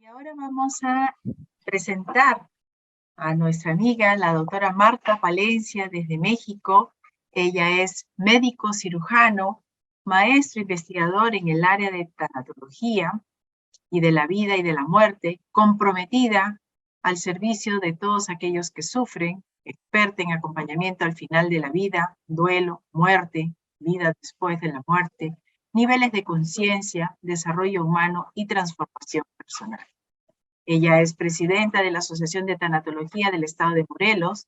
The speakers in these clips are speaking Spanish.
Y ahora vamos a presentar a nuestra amiga, la doctora Marta Palencia, desde México. Ella es médico cirujano, maestro investigador en el área de tanatología y de la vida y de la muerte, comprometida al servicio de todos aquellos que sufren, experta en acompañamiento al final de la vida, duelo, muerte, vida después de la muerte, niveles de conciencia, desarrollo humano y transformación personal. Ella es presidenta de la Asociación de Tanatología del Estado de Morelos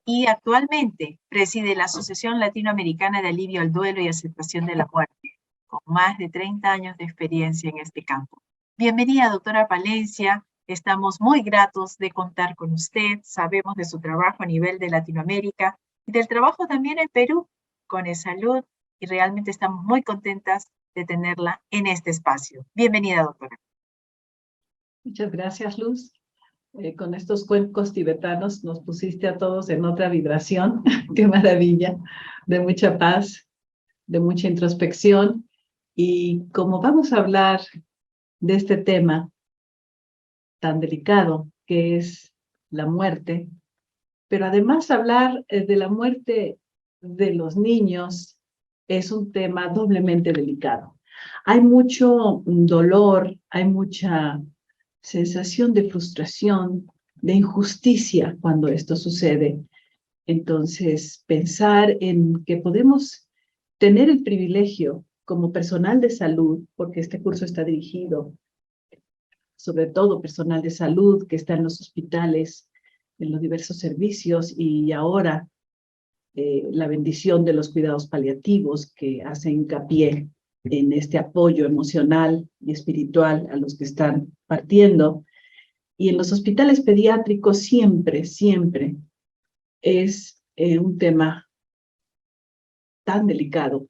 y actualmente preside la Asociación Latinoamericana de Alivio al Duelo y Aceptación de la Muerte, con más de 30 años de experiencia en este campo. Bienvenida, doctora Palencia. Estamos muy gratos de contar con usted. Sabemos de su trabajo a nivel de Latinoamérica y del trabajo también en Perú con ESalud, y realmente estamos muy contentas de tenerla en este espacio. Bienvenida, doctora. Muchas gracias, Luz. Con estos cuencos tibetanos nos pusiste a todos en otra vibración. ¡Qué maravilla! De mucha paz, de mucha introspección. Y como vamos a hablar de este tema tan delicado que es la muerte, pero además hablar de la muerte de los niños es un tema doblemente delicado. Hay mucho dolor, hay mucha sensación de frustración, de injusticia cuando esto sucede. Entonces, pensar en que podemos tener el privilegio como personal de salud, porque este curso está dirigido sobre todo personal de salud que está en los hospitales, en los diversos servicios, y ahora la bendición de los cuidados paliativos que hace hincapié en este apoyo emocional y espiritual a los que están partiendo. Y en los hospitales pediátricos siempre es un tema tan delicado,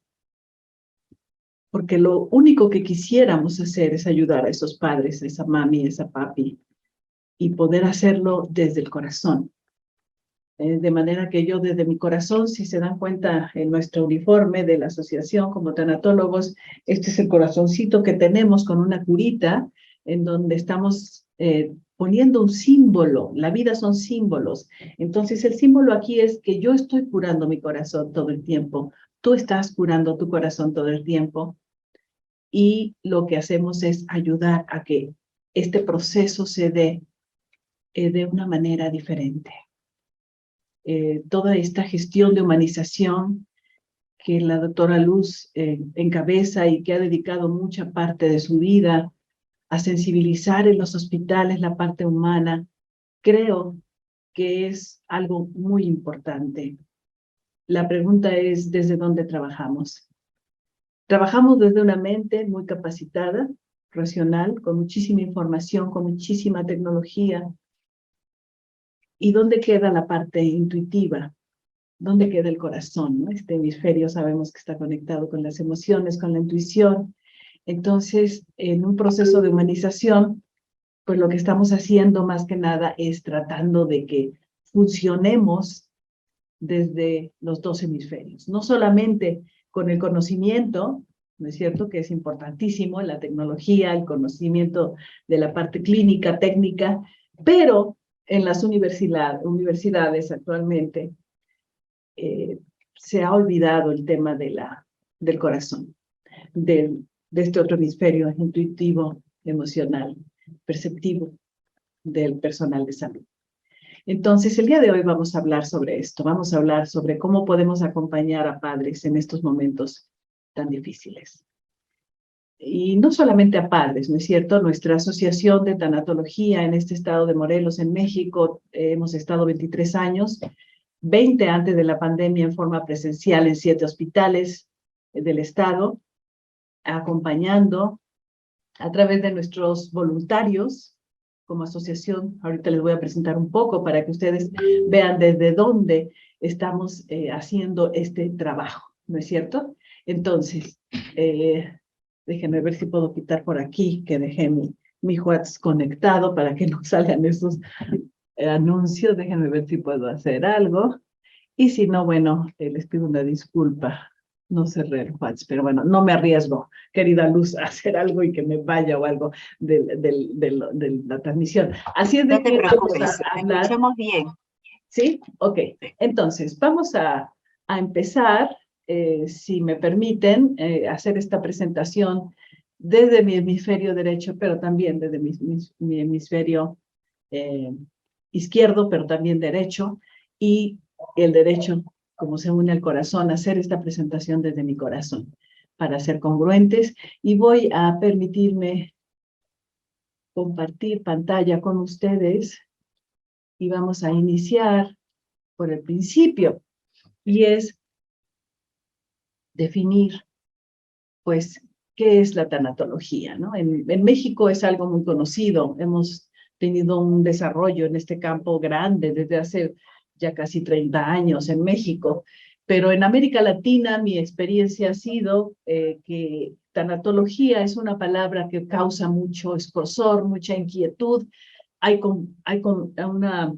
porque lo único que quisiéramos hacer es ayudar a esos padres, a esa mami, a esa papi, y poder hacerlo desde el corazón. De manera que yo desde mi corazón, si se dan cuenta en nuestro uniforme de la asociación como tanatólogos, este es el corazoncito que tenemos con una curita en donde estamos poniendo un símbolo. La vida son símbolos. Entonces el símbolo aquí es que yo estoy curando mi corazón todo el tiempo. Tú estás curando tu corazón todo el tiempo. Y lo que hacemos es ayudar a que este proceso se dé de una manera diferente. Toda esta gestión de humanización que la doctora Luz encabeza y que ha dedicado mucha parte de su vida a sensibilizar en los hospitales la parte humana, creo que es algo muy importante. La pregunta es, ¿desde dónde trabajamos? Trabajamos desde una mente muy capacitada, racional, con muchísima información, con muchísima tecnología. ¿Y dónde queda la parte intuitiva? ¿Dónde queda el corazón, ¿no? Este hemisferio sabemos que está conectado con las emociones, con la intuición. Entonces, en un proceso de humanización, pues lo que estamos haciendo más que nada es tratando de que funcionemos desde los dos hemisferios. No solamente con el conocimiento, ¿no es cierto?, que es importantísimo, la tecnología, el conocimiento de la parte clínica, técnica, pero en las universidades actualmente se ha olvidado el tema del corazón, de este otro hemisferio intuitivo, emocional, perceptivo del personal de salud. Entonces, el día de hoy vamos a hablar sobre esto, vamos a hablar sobre cómo podemos acompañar a padres en estos momentos tan difíciles. Y no solamente a padres, ¿no es cierto? Nuestra asociación de tanatología en este estado de Morelos, en México, hemos estado 23 años, 20 antes de la pandemia en forma presencial en 7 hospitales del estado, acompañando a través de nuestros voluntarios como asociación. Ahorita les voy a presentar un poco para que ustedes vean desde dónde estamos haciendo este trabajo, ¿no es cierto? Entonces, déjenme ver si puedo quitar por aquí, que dejé mi WhatsApp conectado para que no salgan esos anuncios. Déjenme ver si puedo hacer algo. Y si no, bueno, les pido una disculpa No cerré el WhatsApp, pero bueno, no me arriesgo, querida Luz, a hacer algo y que me vaya o algo de la transmisión. Así es No de te que vamos preocupes, a te hablar. escuchamos bien. ¿Sí? Ok. Sí. Entonces, vamos a empezar, si me permiten, hacer esta presentación desde mi hemisferio derecho, pero también desde mi hemisferio eh, izquierdo, pero también derecho, y el derecho, como se une al corazón, hacer esta presentación desde mi corazón, para ser congruentes, y voy a permitirme compartir pantalla con ustedes, y vamos a iniciar por el principio, y es definir, pues, qué es la tanatología, ¿no? En México es algo muy conocido, hemos tenido un desarrollo en este campo grande desde hace ya casi 30 años en México, pero en América Latina mi experiencia ha sido que tanatología es una palabra que causa mucho escozor, mucha inquietud, hay una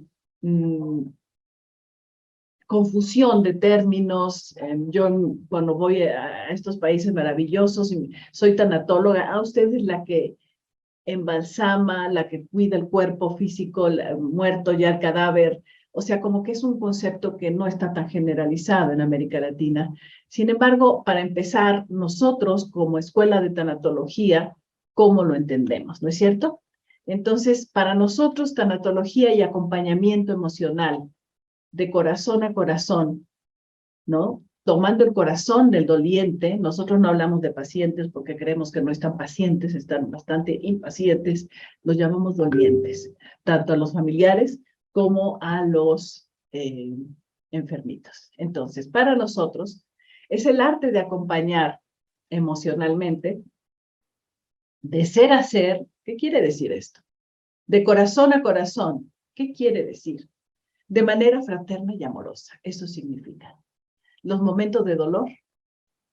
confusión de términos. Yo cuando voy a estos países maravillosos, y soy tanatóloga, usted es la que embalsama, la que cuida el cuerpo físico, muerto ya el cadáver. O sea, como que es un concepto que no está tan generalizado en América Latina. Sin embargo, para empezar, nosotros como escuela de tanatología, ¿cómo lo entendemos? ¿No es cierto? Entonces, para nosotros, tanatología y acompañamiento emocional de corazón a corazón, ¿no? Tomando el corazón del doliente, nosotros no hablamos de pacientes porque creemos que no están pacientes, están bastante impacientes, los llamamos dolientes, tanto a los familiares como a los enfermitos. Entonces, para nosotros, es el arte de acompañar emocionalmente, de ser a ser. ¿Qué quiere decir esto? De corazón a corazón. ¿Qué quiere decir? De manera fraterna y amorosa. Eso significa. Los momentos de dolor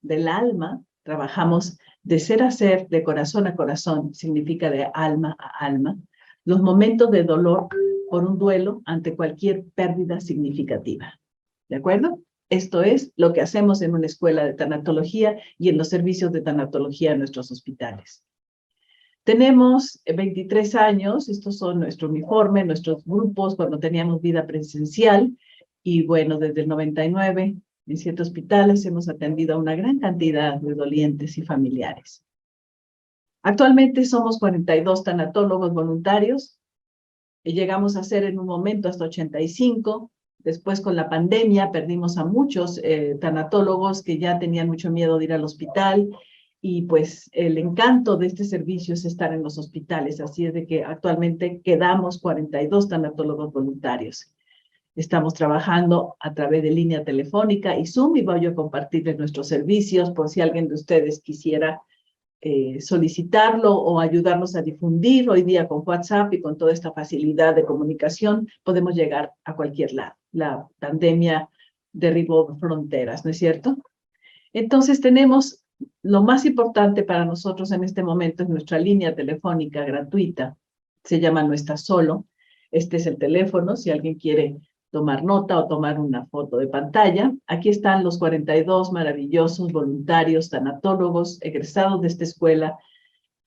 del alma, trabajamos de ser a ser, de corazón a corazón, significa de alma a alma. Los momentos de dolor por un duelo ante cualquier pérdida significativa. ¿De acuerdo? Esto es lo que hacemos en una escuela de tanatología y en los servicios de tanatología en nuestros hospitales. Tenemos 23 años, estos son nuestro uniforme, nuestros grupos cuando teníamos vida presencial, y bueno, desde el 99 en 7 hospitales hemos atendido a una gran cantidad de dolientes y familiares. Actualmente somos 42 tanatólogos voluntarios, y llegamos a ser en un momento hasta 85, después con la pandemia perdimos a muchos tanatólogos que ya tenían mucho miedo de ir al hospital, y pues el encanto de este servicio es estar en los hospitales, así es de que actualmente quedamos 42 tanatólogos voluntarios. Estamos trabajando a través de línea telefónica y Zoom, y voy a compartirles nuestros servicios por si alguien de ustedes quisiera solicitarlo o ayudarnos a difundir. Hoy día con WhatsApp y con toda esta facilidad de comunicación podemos llegar a cualquier lado. La pandemia derribó fronteras, ¿no es cierto? Entonces tenemos lo más importante para nosotros en este momento es nuestra línea telefónica gratuita. Se llama No Estás Solo. Este es el teléfono, si alguien quiere tomar nota o tomar una foto de pantalla. Aquí están los 42 maravillosos voluntarios tanatólogos egresados de esta escuela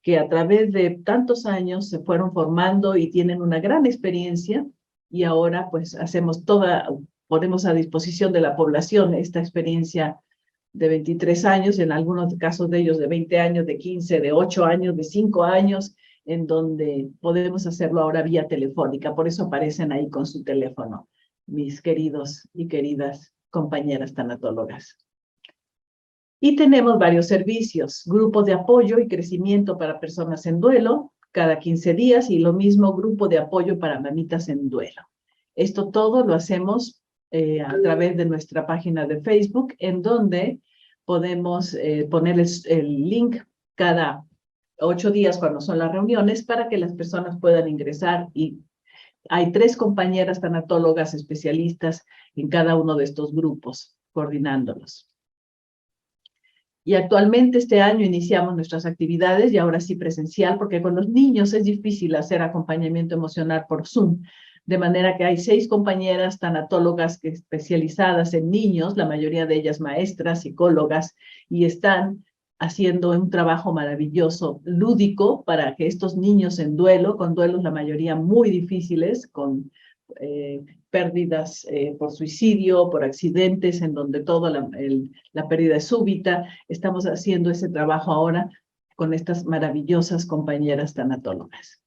que a través de tantos años se fueron formando y tienen una gran experiencia, y ahora pues ponemos a disposición de la población esta experiencia de 23 años, en algunos casos de ellos de 20 años, de 15, de 8 años, de 5 años, en donde podemos hacerlo ahora vía telefónica. Por eso aparecen ahí con su teléfono, mis queridos y queridas compañeras tanatólogas. Y tenemos varios servicios, grupos de apoyo y crecimiento para personas en duelo, cada 15 días, y lo mismo grupo de apoyo para mamitas en duelo. Esto todo lo hacemos a través de nuestra página de Facebook, en donde podemos poner el link cada 8 días cuando son las reuniones para que las personas puedan ingresar, y hay 3 compañeras tanatólogas especialistas en cada uno de estos grupos, coordinándolos. Y actualmente este año iniciamos nuestras actividades, y ahora sí presencial, porque con los niños es difícil hacer acompañamiento emocional por Zoom. de manera que hay 6 compañeras tanatólogas especializadas en niños, la mayoría de ellas maestras, psicólogas, y están haciendo un trabajo maravilloso, lúdico, para que estos niños en duelo, con duelos la mayoría muy difíciles, con pérdidas por suicidio, por accidentes, en donde toda la pérdida es súbita, estamos haciendo ese trabajo ahora con estas maravillosas compañeras tanatólogas.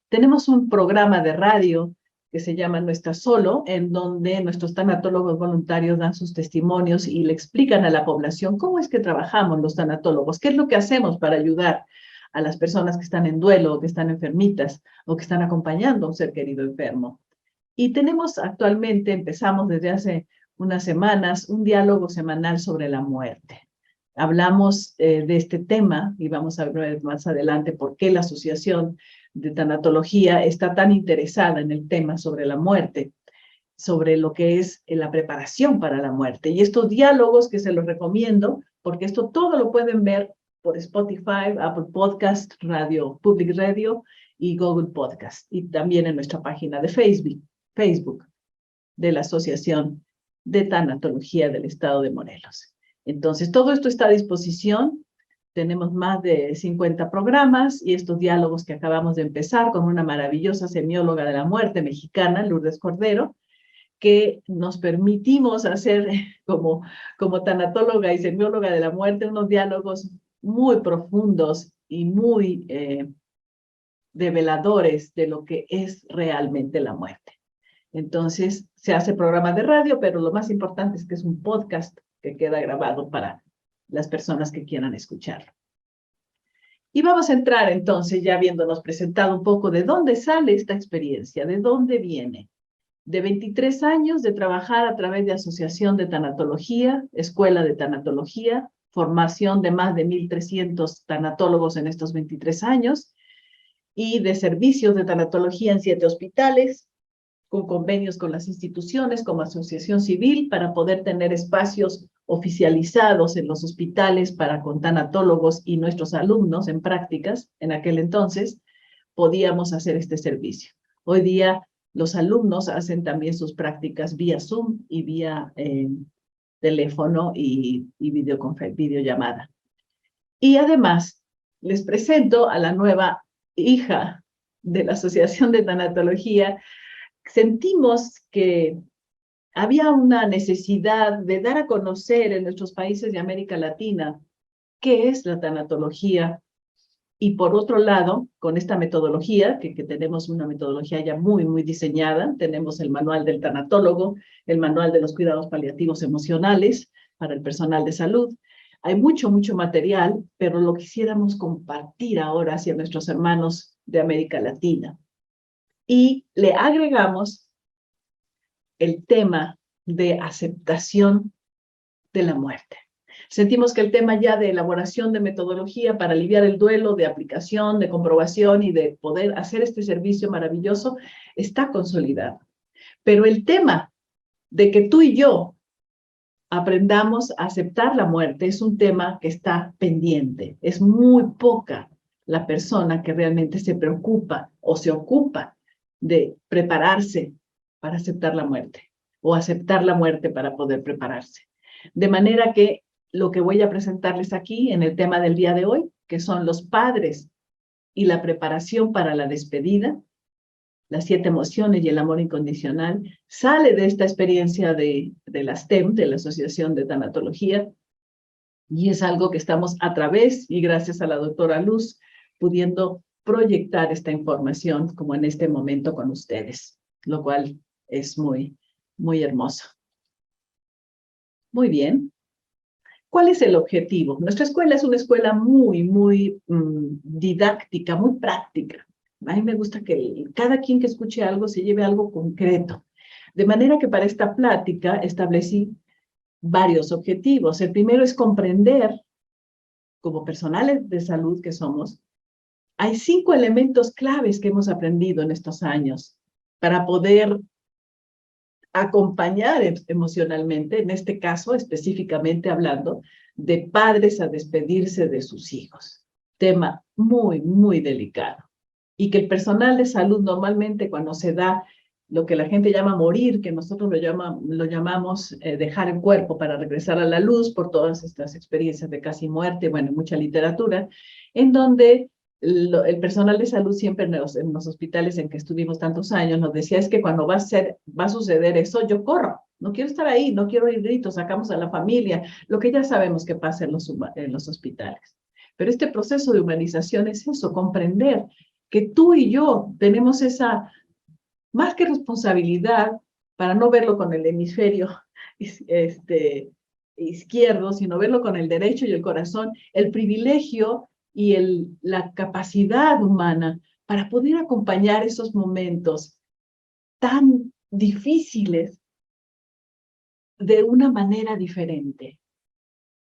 Tenemos un programa de radio que se llama No Estás Solo, en donde nuestros tanatólogos voluntarios dan sus testimonios y le explican a la población cómo es que trabajamos los tanatólogos, qué es lo que hacemos para ayudar a las personas que están en duelo, o que están enfermitas, o que están acompañando a un ser querido enfermo. Y tenemos actualmente, empezamos desde hace unas semanas, un diálogo semanal sobre la muerte. Hablamos de este tema y vamos a ver más adelante por qué la Asociación de Tanatología está tan interesada en el tema sobre la muerte, sobre lo que es la preparación para la muerte. Y estos diálogos que se los recomiendo, porque esto todo lo pueden ver por Spotify, Apple Podcast, Radio, Public Radio y Google Podcast, y también en nuestra página de Facebook de la Asociación de Tanatología del Estado de Morelos. Entonces, todo esto está a disposición. Tenemos más de 50 programas y estos diálogos que acabamos de empezar con una maravillosa semióloga de la muerte mexicana, Lourdes Cordero, que nos permitimos hacer como tanatóloga y semióloga de la muerte unos diálogos muy profundos y muy develadores de lo que es realmente la muerte. Entonces, se hace programa de radio, pero lo más importante es que es un podcast que queda grabado para las personas que quieran escucharlo. Y vamos a entrar entonces, ya habiéndonos presentado un poco de dónde sale esta experiencia, de dónde viene. De 23 años de trabajar a través de Asociación de Tanatología, Escuela de Tanatología, formación de más de 1,300 tanatólogos en estos 23 años, y de servicios de tanatología en 7 hospitales, con convenios con las instituciones como asociación civil para poder tener espacios oficializados en los hospitales para con tanatólogos y nuestros alumnos en prácticas. En aquel entonces podíamos hacer este servicio. Hoy día los alumnos hacen también sus prácticas vía Zoom y vía teléfono y videollamada. Y además les presento a la nueva hija de la Asociación de Tanatología. Sentimos que había una necesidad de dar a conocer en nuestros países de América Latina qué es la tanatología. Y por otro lado, con esta metodología, que tenemos una metodología ya muy diseñada, tenemos el manual del tanatólogo, el manual de los cuidados paliativos emocionales para el personal de salud. Hay mucho material, pero lo quisiéramos compartir ahora hacia nuestros hermanos de América Latina. Y le agregamos el tema de aceptación de la muerte. Sentimos que el tema ya de elaboración de metodología para aliviar el duelo, de aplicación, de comprobación y de poder hacer este servicio maravilloso está consolidado. Pero el tema de que tú y yo aprendamos a aceptar la muerte es un tema que está pendiente. Es muy poca la persona que realmente se preocupa o se ocupa de prepararse para aceptar la muerte o aceptar la muerte para poder prepararse. De manera que lo que voy a presentarles aquí en el tema del día de hoy, que son los padres y la preparación para la despedida, las 7 emociones y el amor incondicional, sale de esta experiencia de la STEM, de la Asociación de Tanatología, y es algo que estamos a través, y gracias a la doctora Luz, pudiendo proyectar esta información como en este momento con ustedes, lo cual es muy hermoso. Muy bien. ¿Cuál es el objetivo? Nuestra escuela es una escuela muy didáctica, muy práctica. A mí me gusta que cada quien que escuche algo se lleve algo concreto. De manera que para esta plática establecí varios objetivos. El primero es comprender, como personales de salud que somos, hay 5 elementos claves que hemos aprendido en estos años para poder acompañar emocionalmente, en este caso específicamente hablando de padres a despedirse de sus hijos. Tema muy delicado. Y que el personal de salud normalmente cuando se da lo que la gente llama morir, que nosotros lo llamamos dejar el cuerpo para regresar a la luz por todas estas experiencias de casi muerte, bueno, mucha literatura, en donde el personal de salud siempre en los hospitales en que estuvimos tantos años nos decía es que cuando va a suceder eso, yo corro, no quiero estar ahí, no quiero oír gritos, sacamos a la familia, lo que ya sabemos que pasa en los hospitales. Pero este proceso de humanización es eso, comprender que tú y yo tenemos esa más que responsabilidad, para no verlo con el hemisferio izquierdo, sino verlo con el derecho y el corazón, el privilegio y la capacidad humana para poder acompañar esos momentos tan difíciles de una manera diferente,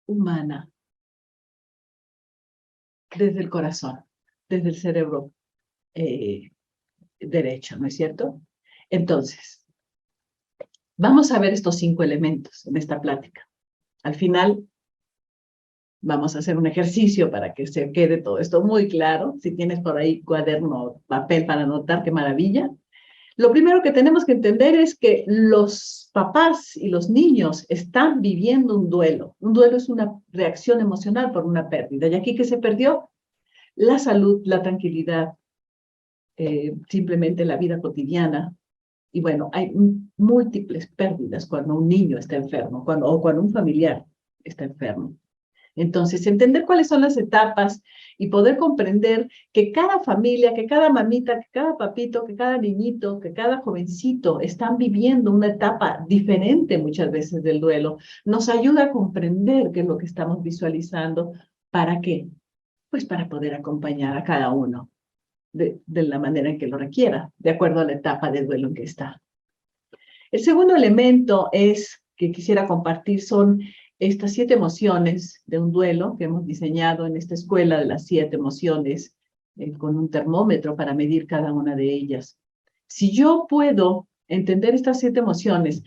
humana, desde el corazón, desde el cerebro derecho, ¿no es cierto? Entonces, vamos a ver estos 5 elementos en esta plática. Al final, vamos a hacer un ejercicio para que se quede todo esto muy claro. Si tienes por ahí cuaderno, papel para anotar, qué maravilla. Lo primero que tenemos que entender es que los papás y los niños están viviendo un duelo. Un duelo es una reacción emocional por una pérdida. ¿Y aquí qué se perdió? La salud, la tranquilidad, simplemente la vida cotidiana. Y bueno, hay múltiples pérdidas cuando un niño está enfermo, o cuando un familiar está enfermo. Entonces, entender cuáles son las etapas y poder comprender que cada familia, que cada mamita, que cada papito, que cada niñito, que cada jovencito están viviendo una etapa diferente muchas veces del duelo, nos ayuda a comprender qué es lo que estamos visualizando. ¿Para qué? Pues para poder acompañar a cada uno de la manera en que lo requiera, de acuerdo a la etapa de duelo en que está. El segundo elemento que quisiera compartir son estas 7 emociones de un duelo que hemos diseñado en esta escuela de las 7 emociones con un termómetro para medir cada una de ellas. Si yo puedo entender estas 7 emociones,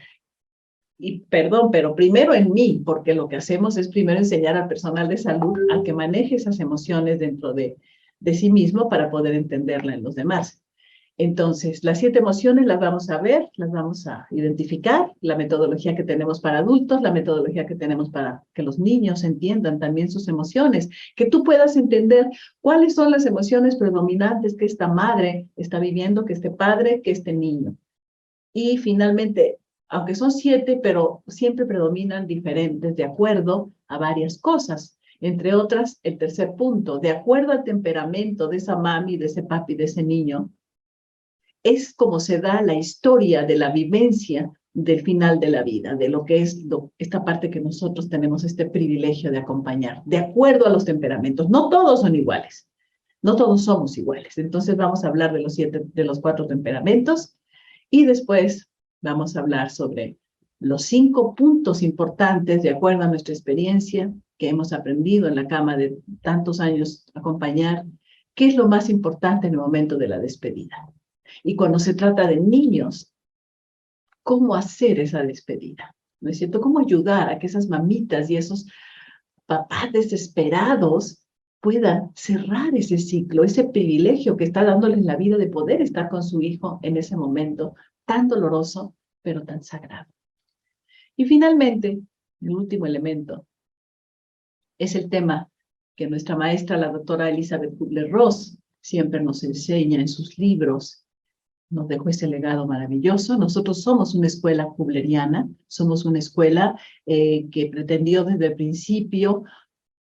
y perdón, pero primero en mí, porque lo que hacemos es primero enseñar al personal de salud a que maneje esas emociones dentro de sí mismo para poder entenderla en los demás. Entonces, las 7 emociones las vamos a ver, las vamos a identificar, la metodología que tenemos para adultos, la metodología que tenemos para que los niños entiendan también sus emociones, que tú puedas entender cuáles son las emociones predominantes que esta madre está viviendo, que este padre, que este niño. Y finalmente, aunque son 7, pero siempre predominan diferentes de acuerdo a varias cosas. Entre otras, el tercer punto, de acuerdo al temperamento de esa mami, de ese papi, de ese niño, es como se da la historia de la vivencia del final de la vida, de lo que es esta parte que nosotros tenemos este privilegio de acompañar, de acuerdo a los temperamentos. No todos son iguales, no todos somos iguales. Entonces vamos a hablar de los 4 temperamentos y después vamos a hablar sobre los 5 puntos importantes de acuerdo a nuestra experiencia que hemos aprendido en la cama de tantos años acompañar, qué es lo más importante en el momento de la despedida. Y cuando se trata de niños, ¿cómo hacer esa despedida? ¿No es cierto? ¿Cómo ayudar a que esas mamitas y esos papás desesperados puedan cerrar ese ciclo, ese privilegio que está dándoles la vida de poder estar con su hijo en ese momento tan doloroso, pero tan sagrado? Y finalmente, el último elemento es el tema que nuestra maestra, la doctora Elizabeth Kubler-Ross, siempre nos enseña en sus libros. Nos dejó ese legado maravilloso. Nosotros somos una escuela kubleriana, somos una escuela que pretendió desde el principio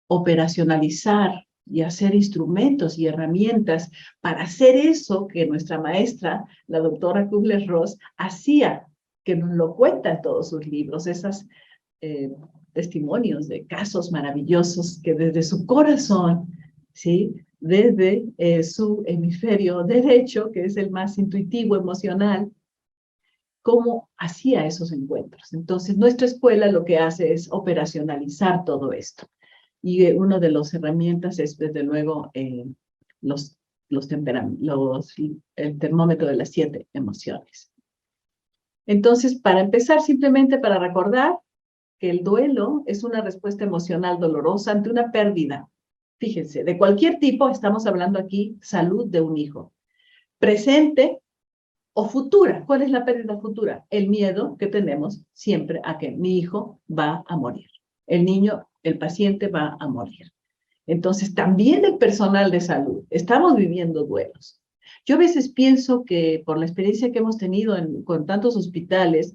operacionalizar y hacer instrumentos y herramientas para hacer eso que nuestra maestra, la doctora Kubler-Ross, hacía, que nos lo cuenta en todos sus libros, esos testimonios de casos maravillosos que desde su corazón, ¿sí?, desde su hemisferio derecho, que es el más intuitivo, emocional, cómo hacía esos encuentros. Entonces, nuestra escuela lo que hace es operacionalizar todo esto. Y una de las herramientas es, desde luego, el termómetro de las 7 emociones. Entonces, para empezar, simplemente para recordar que el duelo es una respuesta emocional dolorosa ante una pérdida. Fíjense, de cualquier tipo, estamos hablando aquí, salud de un hijo. Presente o futura. ¿Cuál es la pérdida futura? El miedo que tenemos siempre a que mi hijo va a morir. El niño, el paciente va a morir. Entonces, también el personal de salud, estamos viviendo duelos. Yo a veces pienso que por la experiencia que hemos tenido con tantos hospitales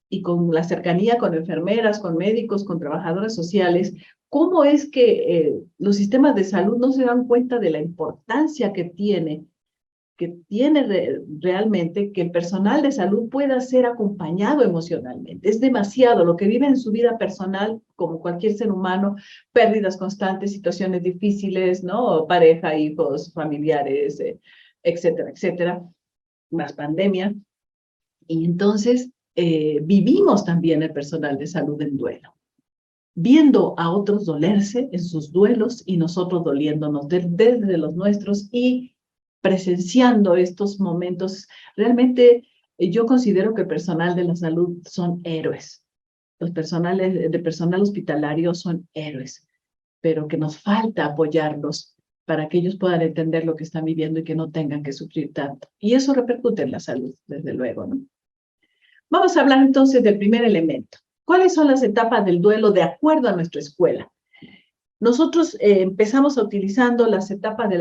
y con la cercanía con enfermeras, con médicos, con trabajadoras sociales, ¿cómo es que los sistemas de salud no se dan cuenta de la importancia que tiene realmente que el personal de salud pueda ser acompañado emocionalmente? Es demasiado lo que vive en su vida personal, como cualquier ser humano, pérdidas constantes, situaciones difíciles, ¿no? Pareja, hijos, familiares, etcétera, etcétera, más pandemia. Y entonces vivimos también el personal de salud en duelo, viendo a otros dolerse en sus duelos y nosotros doliéndonos desde los nuestros y presenciando estos momentos. Realmente yo considero que el personal de la salud son héroes. Los personales de personal hospitalario son héroes, pero que nos falta apoyarlos para que ellos puedan entender lo que están viviendo y que no tengan que sufrir tanto. Y eso repercute en la salud, desde luego, ¿no? Vamos a hablar entonces del primer elemento. ¿Cuáles son las etapas del duelo de acuerdo a nuestra escuela? Nosotros empezamos utilizando las etapas de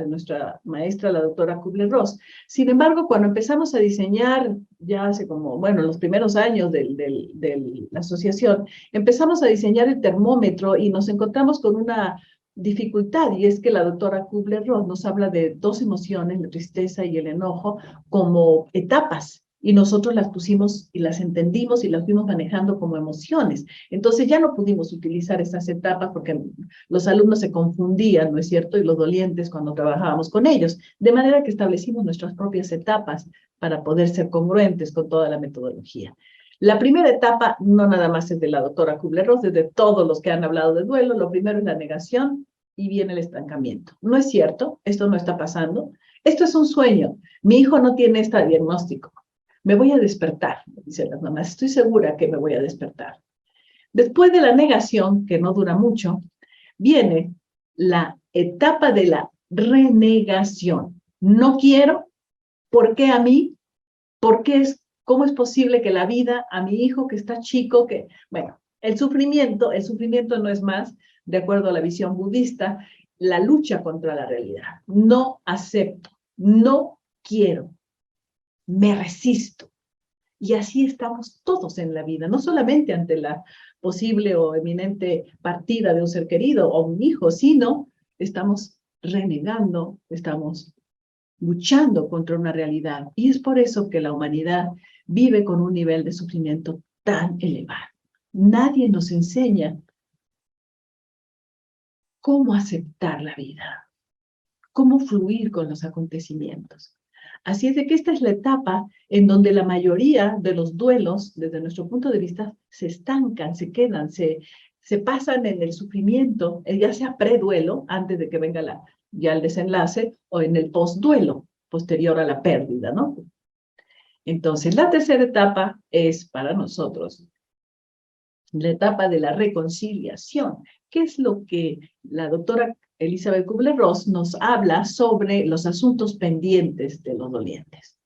nuestra maestra, la doctora Kubler-Ross. Sin embargo, cuando empezamos a diseñar, ya hace como, bueno, los primeros años de la asociación, empezamos a diseñar el termómetro y nos encontramos con una dificultad, y es que la doctora Kubler-Ross nos habla de dos emociones, la tristeza y el enojo, como etapas. Y nosotros las pusimos y las entendimos y las fuimos manejando como emociones. Entonces ya no pudimos utilizar esas etapas porque los alumnos se confundían, ¿no es cierto? Y los dolientes cuando trabajábamos con ellos. De manera que establecimos nuestras propias etapas para poder ser congruentes con toda la metodología. La primera etapa no nada más es de la doctora Kubler-Ross, es de todos los que han hablado de duelo. Lo primero es la negación y viene el estancamiento. No es cierto, esto no está pasando. Esto es un sueño. Mi hijo no tiene este diagnóstico. Me voy a despertar, dicen las mamás. Estoy segura que me voy a despertar. Después de la negación, que no dura mucho, viene la etapa de la renegación. No quiero. ¿Por qué a mí? ¿Cómo es posible que la vida a mi hijo que está chico, bueno, el sufrimiento no es más, de acuerdo a la visión budista, la lucha contra la realidad. No acepto, no quiero, me resisto. Y así estamos todos en la vida, no solamente ante la posible o eminente partida de un ser querido o un hijo, sino estamos renegando, estamos luchando contra una realidad. Y es por eso que la humanidad vive con un nivel de sufrimiento tan elevado. Nadie nos enseña cómo aceptar la vida, cómo fluir con los acontecimientos. Así es de que esta es la etapa en donde la mayoría de los duelos, desde nuestro punto de vista, se estancan, se quedan, se pasan en el sufrimiento, ya sea preduelo, antes de que venga ya el desenlace, o en el postduelo, posterior a la pérdida, ¿no? Entonces, la tercera etapa es para nosotros la etapa de la reconciliación, que es lo que la doctora Elizabeth Kubler-Ross nos habla sobre los asuntos pendientes de los dolientes.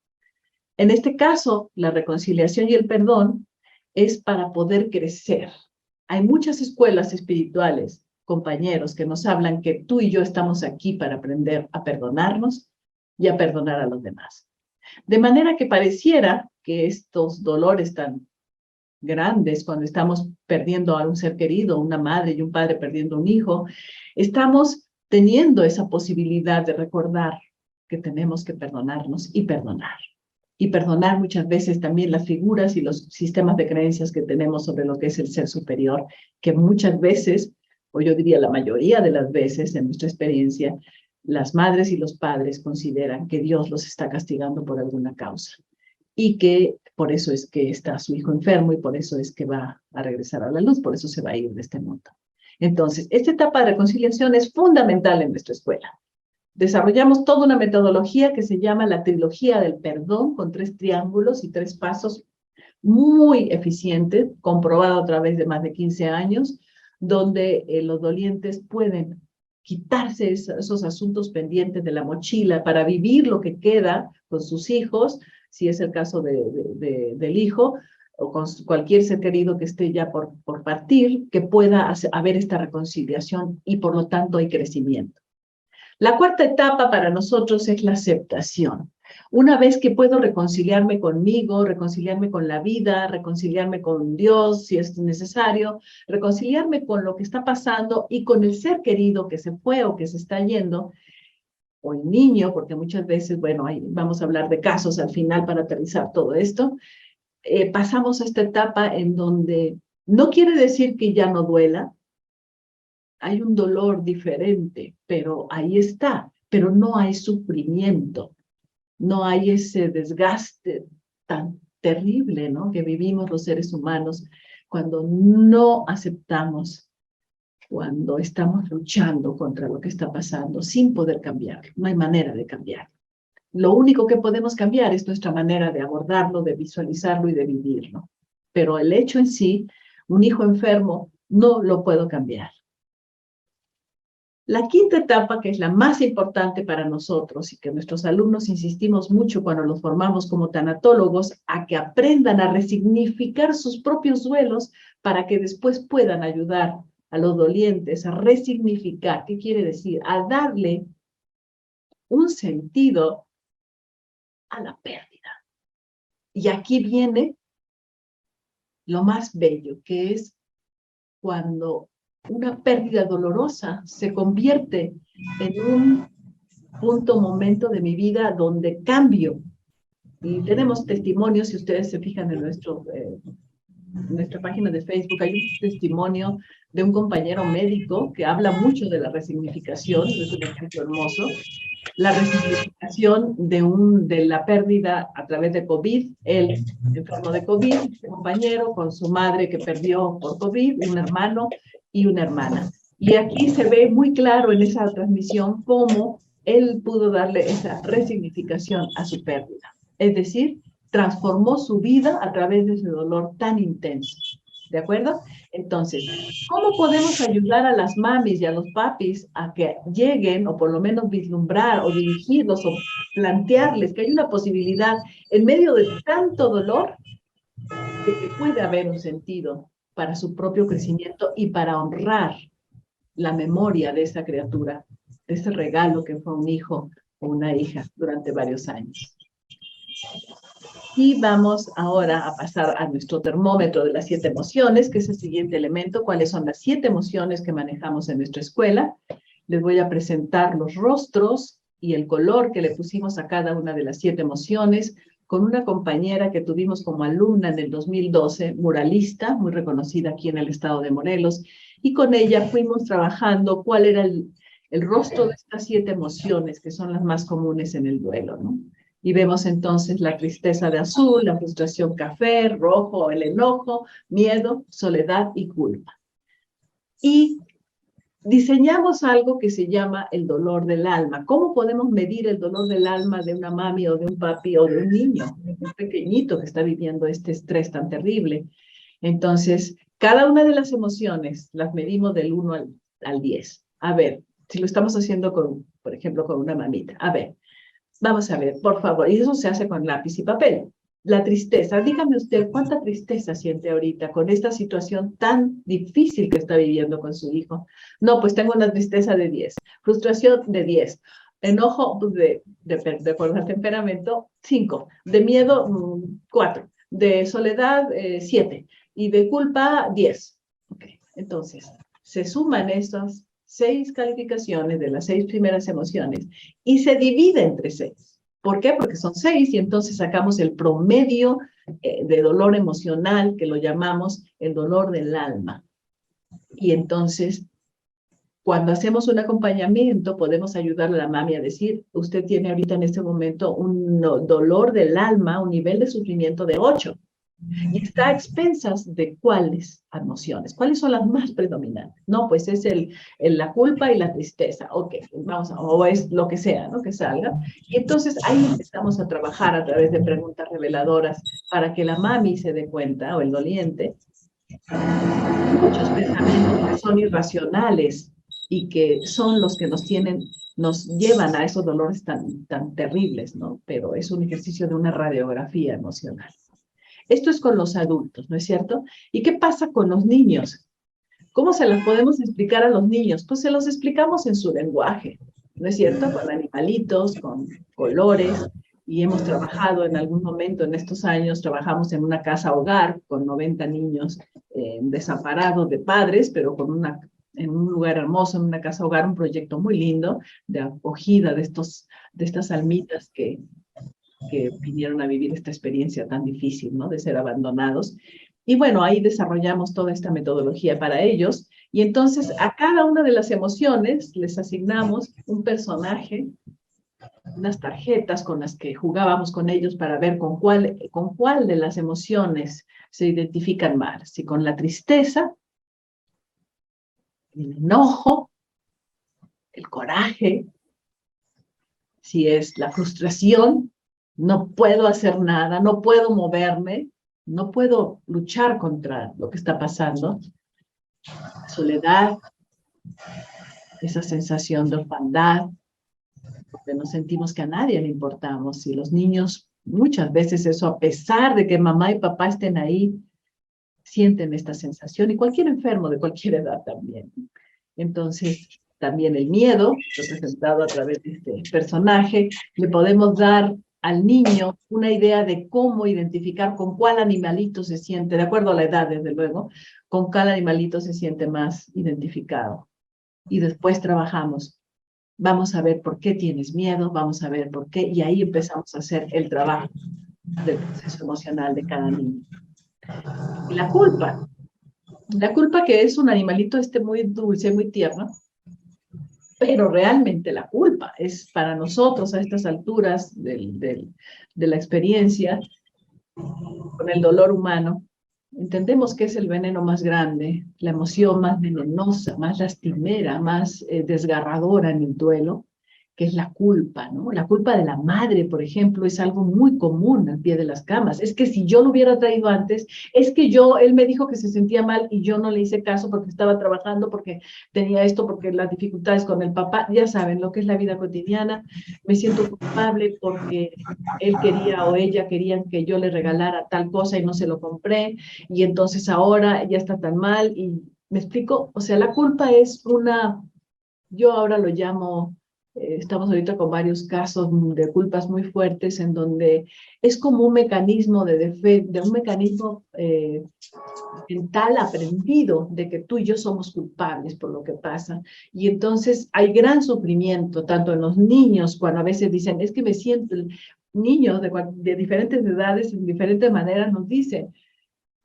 En este caso, la reconciliación y el perdón es para poder crecer. Hay muchas escuelas espirituales, compañeros, que nos hablan que tú y yo estamos aquí para aprender a perdonarnos y a perdonar a los demás. De manera que pareciera que estos dolores tan grandes, cuando estamos perdiendo a un ser querido, una madre y un padre perdiendo un hijo, estamos teniendo esa posibilidad de recordar que tenemos que perdonarnos y perdonar. Y perdonar muchas veces también las figuras y los sistemas de creencias que tenemos sobre lo que es el ser superior, que muchas veces, o yo diría la mayoría de las veces en nuestra experiencia, las madres y los padres consideran que Dios los está castigando por alguna causa y que por eso es que está su hijo enfermo y por eso es que va a regresar a la luz, por eso se va a ir de este mundo. Entonces, esta etapa de reconciliación es fundamental en nuestra escuela. Desarrollamos toda una metodología que se llama la trilogía del perdón, con 3 triángulos y 3 pasos muy eficiente, comprobado a través de más de 15 años, donde los dolientes pueden quitarse esos asuntos pendientes de la mochila para vivir lo que queda con sus hijos, si es el caso del hijo, o con cualquier ser querido que esté ya por partir, que pueda haber esta reconciliación y por lo tanto hay crecimiento. La cuarta etapa para nosotros es la aceptación. Una vez que puedo reconciliarme conmigo, reconciliarme con la vida, reconciliarme con Dios si es necesario, reconciliarme con lo que está pasando y con el ser querido que se fue o que se está yendo, o el niño, porque muchas veces, bueno, vamos a hablar de casos al final para aterrizar todo esto, pasamos a esta etapa en donde no quiere decir que ya no duela, hay un dolor diferente, pero ahí está, pero no hay sufrimiento, no hay ese desgaste tan terrible, ¿no?, que vivimos los seres humanos cuando no aceptamos, cuando estamos luchando contra lo que está pasando sin poder cambiar. No hay manera de cambiar. Lo único que podemos cambiar es nuestra manera de abordarlo, de visualizarlo y de vivirlo. Pero el hecho en sí, un hijo enfermo, no lo puedo cambiar. La quinta etapa, que es la más importante para nosotros y que nuestros alumnos insistimos mucho cuando los formamos como tanatólogos, a que aprendan a resignificar sus propios duelos para que después puedan ayudar a los dolientes a resignificar. ¿Qué quiere decir? A darle un sentido a la pérdida. Y aquí viene lo más bello, que es cuando una pérdida dolorosa se convierte en un momento de mi vida donde cambio. Y tenemos testimonios, si ustedes se fijan en nuestra página de Facebook, hay un testimonio de un compañero médico que habla mucho de la resignificación, es un ejemplo hermoso. La resignificación de la pérdida a través de COVID, él enfermo de COVID, su compañero con su madre que perdió por COVID, un hermano y una hermana. Y aquí se ve muy claro en esa transmisión cómo él pudo darle esa resignificación a su pérdida. Es decir, transformó su vida a través de ese dolor tan intenso. ¿De acuerdo? Entonces, ¿cómo podemos ayudar a las mamis y a los papis a que lleguen, o por lo menos vislumbrar, o dirigirlos, o plantearles que hay una posibilidad en medio de tanto dolor de que puede haber un sentido para su propio crecimiento y para honrar la memoria de esa criatura, de ese regalo que fue un hijo o una hija durante varios años? Y vamos ahora a pasar a nuestro termómetro de las 7 emociones, que es el siguiente elemento. ¿Cuáles son las 7 emociones que manejamos en nuestra escuela? Les voy a presentar los rostros y el color que le pusimos a cada una de las 7 emociones con una compañera que tuvimos como alumna en el 2012, muralista, muy reconocida aquí en el estado de Morelos, y con ella fuimos trabajando cuál era el rostro de estas 7 emociones que son las más comunes en el duelo, ¿no? Y vemos entonces la tristeza de azul, la frustración café, rojo, el enojo, miedo, soledad y culpa. Y diseñamos algo que se llama el dolor del alma. ¿Cómo podemos medir el dolor del alma de una mami o de un papi o de un niño, un pequeñito que está viviendo este estrés tan terrible? Entonces, cada una de las emociones las medimos del 1 al 10. A ver, si lo estamos haciendo por ejemplo, con una mamita. A ver. Vamos a ver, por favor, y eso se hace con lápiz y papel. La tristeza, dígame usted, ¿cuánta tristeza siente ahorita con esta situación tan difícil que está viviendo con su hijo? No, pues tengo una tristeza de 10, frustración de 10, enojo de acuerdo al temperamento, 5, de miedo, 4, de soledad, 7, y de culpa, 10. Okay. Entonces, se suman estos 6 calificaciones de las 6 primeras emociones y se divide entre 6. ¿Por qué? Porque son 6 y entonces sacamos el promedio de dolor emocional, que lo llamamos el dolor del alma. Y entonces, cuando hacemos un acompañamiento, podemos ayudarle a la mami a decir, usted tiene ahorita en este momento un dolor del alma, un nivel de sufrimiento de 8. Y está a expensas de cuáles emociones, cuáles son las más predominantes. No, pues es la culpa y la tristeza. Ok, o es lo que sea, ¿no? Que salga. Y entonces ahí empezamos a trabajar a través de preguntas reveladoras para que la mami se dé cuenta, o el doliente, muchos pensamientos que son irracionales y que son los que nos llevan a esos dolores tan terribles, ¿no? Pero es un ejercicio de una radiografía emocional. Esto es con los adultos, ¿no es cierto? ¿Y qué pasa con los niños? ¿Cómo se las podemos explicar a los niños? Pues se los explicamos en su lenguaje, ¿no es cierto? Con animalitos, con colores, y hemos trabajado en algún momento en estos años, trabajamos en una casa hogar con 90 niños desamparados de padres, pero en un lugar hermoso, en una casa hogar, un proyecto muy lindo de acogida de estas almitas que vinieron a vivir esta experiencia tan difícil, ¿no? De ser abandonados. Y bueno, ahí desarrollamos toda esta metodología para ellos. Y entonces a cada una de las emociones les asignamos un personaje, unas tarjetas con las que jugábamos con ellos para ver con cuál de las emociones se identifican más. Si con la tristeza, el enojo, el coraje, si es la frustración, no puedo hacer nada, no puedo moverme, no puedo luchar contra lo que está pasando. La soledad, esa sensación de orfandad, porque nos sentimos que a nadie le importamos. Y los niños, muchas veces eso, a pesar de que mamá y papá estén ahí, sienten esta sensación, y cualquier enfermo de cualquier edad también. Entonces, también el miedo, representado a través de este personaje, le podemos dar al niño una idea de cómo identificar con cuál animalito se siente, de acuerdo a la edad, desde luego, con cuál animalito se siente más identificado. Y después trabajamos. Vamos a ver por qué tienes miedo, vamos a ver por qué, y ahí empezamos a hacer el trabajo del proceso emocional de cada niño. Y la culpa que es un animalito muy dulce, muy tierno, pero realmente la culpa es para nosotros a estas alturas de la experiencia, con el dolor humano, entendemos que es el veneno más grande, la emoción más venenosa, más lastimera, más desgarradora en el duelo, que es la culpa, ¿no? La culpa de la madre, por ejemplo, es algo muy común al pie de las camas. Es que si yo lo hubiera traído antes, es que él me dijo que se sentía mal y yo no le hice caso porque estaba trabajando, porque tenía esto, porque las dificultades con el papá, ya saben lo que es la vida cotidiana. Me siento culpable porque él quería o ella querían que yo le regalara tal cosa y no se lo compré, y entonces ahora ya está tan mal. Y me explico, o sea, la culpa es yo ahora lo llamo, estamos ahorita con varios casos de culpas muy fuertes en donde es como un mecanismo un mecanismo mental aprendido de que tú y yo somos culpables por lo que pasa. Y entonces hay gran sufrimiento, tanto en los niños, cuando a veces dicen, es que me siento, niños de diferentes edades, en diferentes maneras nos dicen,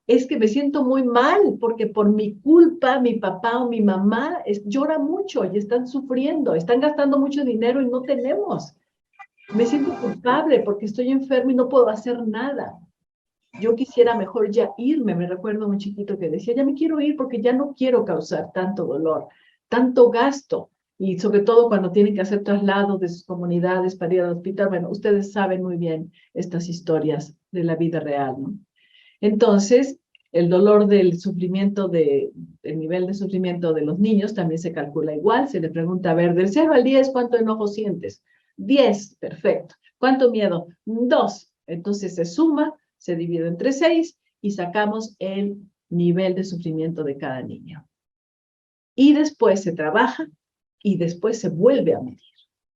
es que me siento muy mal porque por mi culpa mi papá o mi mamá llora mucho y están sufriendo, están gastando mucho dinero y no tenemos. Me siento culpable porque estoy enfermo y no puedo hacer nada. Yo quisiera mejor ya irme. Me recuerdo a un chiquito que decía, ya me quiero ir porque ya no quiero causar tanto dolor, tanto gasto. Y sobre todo cuando tienen que hacer traslados de sus comunidades para ir al hospital. Bueno, ustedes saben muy bien estas historias de la vida real, ¿no? Entonces, el dolor del sufrimiento, el nivel de sufrimiento de los niños también se calcula igual. Se le pregunta, a ver, del 0 al 10, ¿cuánto enojo sientes? 10, perfecto. ¿Cuánto miedo? 2. Entonces se suma, se divide entre 6 y sacamos el nivel de sufrimiento de cada niño. Y después se trabaja y después se vuelve a medir.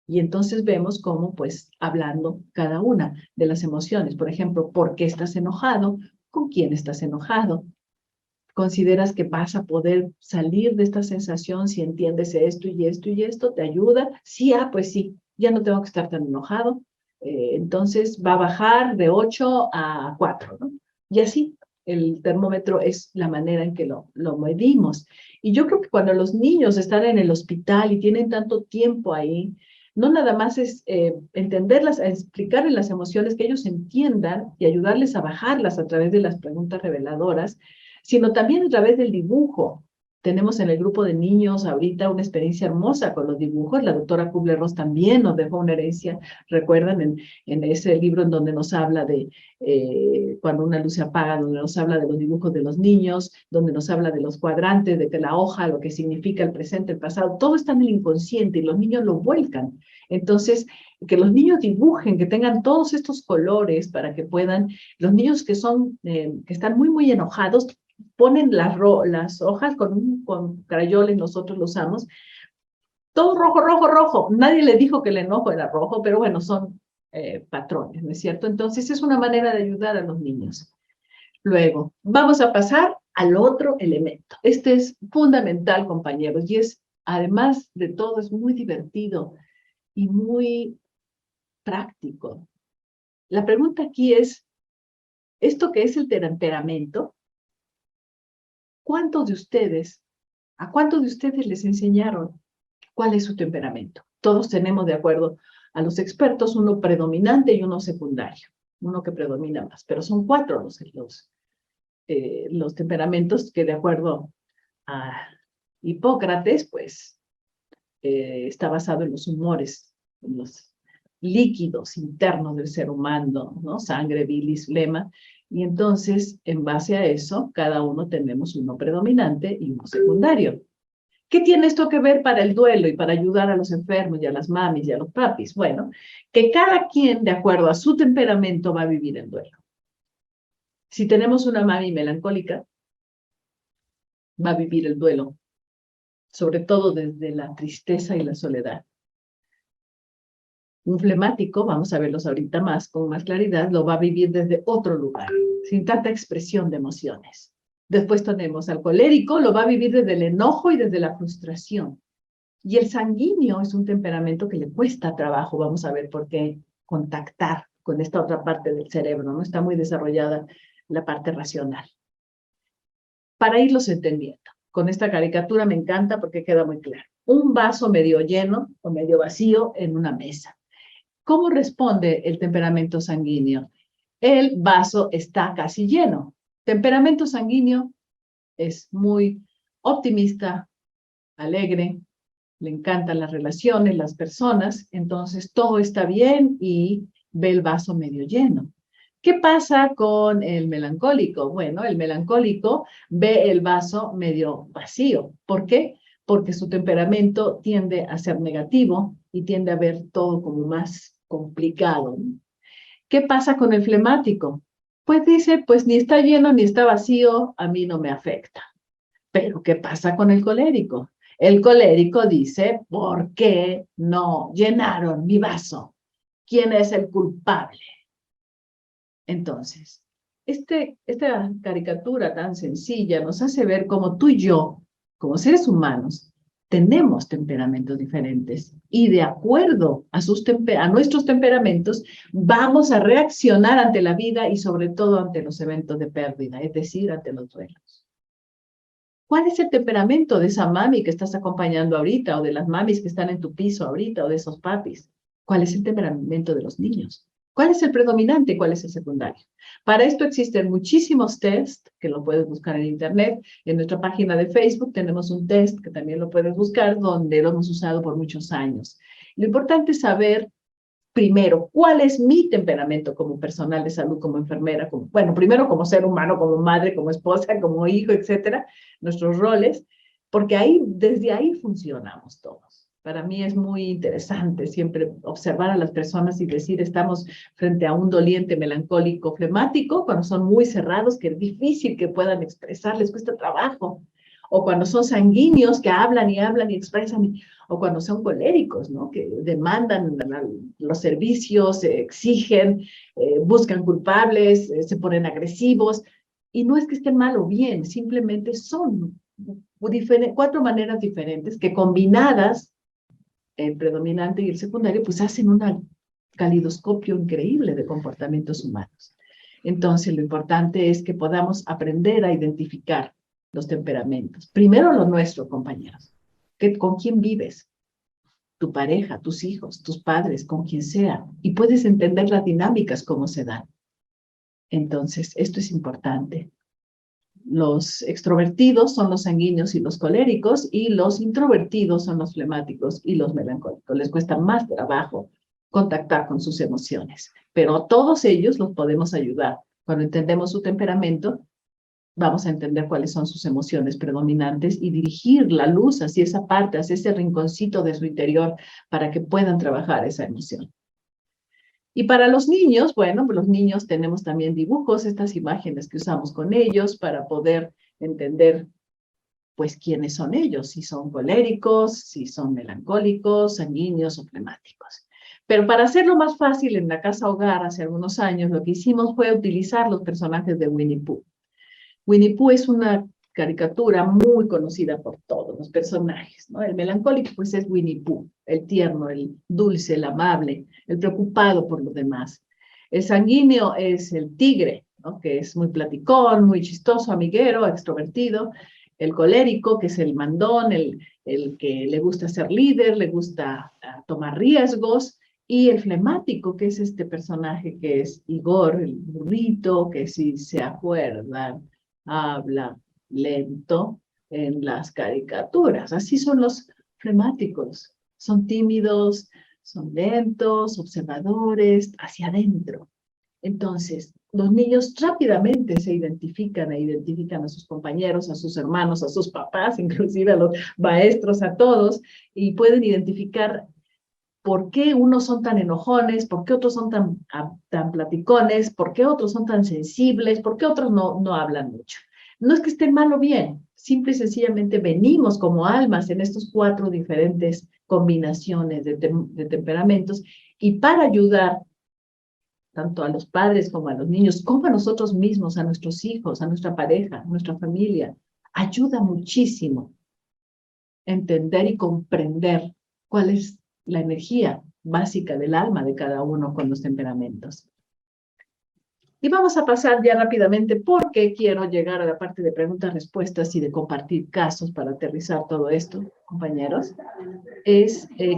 Y entonces vemos cómo, pues, hablando cada una de las emociones, por ejemplo, ¿por qué estás enojado? ¿Con quién estás enojado? ¿Consideras que vas a poder salir de esta sensación si entiendes esto y esto y esto? ¿Te ayuda? Sí, pues sí, ya no tengo que estar tan enojado. Entonces va a bajar de 8 a 4, ¿no? Y así, el termómetro es la manera en que lo medimos. Y yo creo que cuando los niños están en el hospital y tienen tanto tiempo ahí, no nada más es entenderlas, explicarles las emociones, que ellos entiendan y ayudarles a bajarlas a través de las preguntas reveladoras, sino también a través del dibujo. Tenemos en el grupo de niños ahorita una experiencia hermosa con los dibujos. La doctora Kubler-Ross también nos dejó una herencia, recuerdan, en ese libro en donde nos habla de cuando una luz se apaga, donde nos habla de los dibujos de los niños, donde nos habla de los cuadrantes, de que la hoja, lo que significa el presente, el pasado, todo está en el inconsciente y los niños lo vuelcan. Entonces, que los niños dibujen, que tengan todos estos colores para que puedan, los niños que están muy, muy enojados, ponen las hojas con crayoles, nosotros lo usamos, todo rojo, rojo, rojo. Nadie le dijo que el enojo era rojo, pero bueno, son patrones, ¿no es cierto? Entonces es una manera de ayudar a los niños. Luego, vamos a pasar al otro elemento. Este es fundamental, compañeros, y es, además de todo, es muy divertido y muy práctico. La pregunta aquí es, ¿esto qué es el temperamento? ¿A cuántos de ustedes les enseñaron cuál es su temperamento? Todos tenemos, de acuerdo a los expertos, uno predominante y uno secundario, uno que predomina más, pero son 4 los temperamentos que, de acuerdo a Hipócrates, pues está basado en los humores, en los líquidos internos del ser humano, ¿no? Sangre, bilis, flema. Y entonces, en base a eso, cada uno tenemos uno predominante y uno secundario. ¿Qué tiene esto que ver para el duelo y para ayudar a los enfermos y a las mamis y a los papis? Bueno, que cada quien, de acuerdo a su temperamento, va a vivir el duelo. Si tenemos una mami melancólica, va a vivir el duelo, sobre todo desde la tristeza y la soledad. Un flemático, vamos a verlos ahorita más, con más claridad, lo va a vivir desde otro lugar, sin tanta expresión de emociones. Después tenemos al colérico, lo va a vivir desde el enojo y desde la frustración. Y el sanguíneo es un temperamento que le cuesta trabajo, vamos a ver por qué, contactar con esta otra parte del cerebro, ¿no? Está muy desarrollada la parte racional. Para irlos entendiendo, con esta caricatura me encanta porque queda muy claro. Un vaso medio lleno o medio vacío en una mesa. ¿Cómo responde el temperamento sanguíneo? El vaso está casi lleno. Temperamento sanguíneo es muy optimista, alegre, le encantan las relaciones, las personas, entonces todo está bien y ve el vaso medio lleno. ¿Qué pasa con el melancólico? Bueno, el melancólico ve el vaso medio vacío. ¿Por qué? Porque su temperamento tiende a ser negativo y tiende a ver todo como más complicado. ¿Qué pasa con el flemático? Pues dice, pues ni está lleno ni está vacío, a mí no me afecta. Pero ¿qué pasa con el colérico? El colérico dice, ¿por qué no llenaron mi vaso? ¿Quién es el culpable? Entonces, esta caricatura tan sencilla nos hace ver cómo tú y yo, como seres humanos, tenemos temperamentos diferentes y de acuerdo a nuestros temperamentos vamos a reaccionar ante la vida y sobre todo ante los eventos de pérdida, es decir, ante los duelos. ¿Cuál es el temperamento de esa mami que estás acompañando ahorita o de las mamis que están en tu piso ahorita o de esos papis? ¿Cuál es el temperamento de los niños? ¿Cuál es el predominante y cuál es el secundario? Para esto existen muchísimos tests que lo puedes buscar en internet. En nuestra página de Facebook tenemos un test que también lo puedes buscar donde lo hemos usado por muchos años. Lo importante es saber primero, ¿cuál es mi temperamento como personal de salud, como enfermera? Bueno, primero como ser humano, como madre, como esposa, como hijo, etcétera, nuestros roles, porque desde ahí funcionamos todos. Para mí es muy interesante siempre observar a las personas y decir, estamos frente a un doliente melancólico flemático, cuando son muy cerrados, que es difícil que puedan expresar, les cuesta trabajo. O cuando son sanguíneos, que hablan y expresan, o cuando son coléricos, ¿no? Que demandan los servicios, exigen, buscan culpables, se ponen agresivos. Y no es que estén mal o bien, simplemente son 4 maneras diferentes que combinadas, el predominante y el secundario, pues hacen un calidoscopio increíble de comportamientos humanos. Entonces, lo importante es que podamos aprender a identificar los temperamentos. Primero lo nuestro, compañeros. ¿Con quién vives? Tu pareja, tus hijos, tus padres, con quien sea. Y puedes entender las dinámicas, cómo se dan. Entonces, esto es importante. Los extrovertidos son los sanguíneos y los coléricos, y los introvertidos son los flemáticos y los melancólicos. Les cuesta más trabajo contactar con sus emociones, pero a todos ellos los podemos ayudar. Cuando entendemos su temperamento, vamos a entender cuáles son sus emociones predominantes y dirigir la luz hacia esa parte, hacia ese rinconcito de su interior para que puedan trabajar esa emoción. Y para los niños, bueno, los niños tenemos también dibujos, estas imágenes que usamos con ellos para poder entender, pues, quiénes son ellos, si son coléricos, si son melancólicos, sanguíneos o flemáticos. Pero para hacerlo más fácil en la casa hogar, hace algunos años, lo que hicimos fue utilizar los personajes de Winnie Pooh. Winnie Pooh es una caricatura muy conocida por todos los personajes, ¿no? El melancólico, pues, es Winnie Pooh, el tierno, el dulce, el amable, el preocupado por los demás. El sanguíneo es el tigre, ¿no? Que es muy platicón, muy chistoso, amiguero, extrovertido. El colérico, que es el mandón, el que le gusta ser líder, le gusta tomar riesgos. Y el flemático, que es este personaje que es Igor, el burrito, que si se acuerdan, habla lento en las caricaturas. Así son los flemáticos. Son tímidos, son lentos, observadores, hacia adentro. Entonces, los niños rápidamente se identifican e identifican a sus compañeros, a sus hermanos, a sus papás, inclusive a los maestros, a todos, y pueden identificar por qué unos son tan enojones, por qué otros son tan platicones, por qué otros son tan sensibles, por qué otros no hablan mucho. No es que estén mal o bien, simple y sencillamente venimos como almas en estos 4 diferentes combinaciones de temperamentos, y para ayudar tanto a los padres como a los niños, como a nosotros mismos, a nuestros hijos, a nuestra pareja, a nuestra familia, ayuda muchísimo entender y comprender cuál es la energía básica del alma de cada uno con los temperamentos. Y vamos a pasar ya rápidamente porque quiero llegar a la parte de preguntas-respuestas y de compartir casos para aterrizar todo esto, compañeros.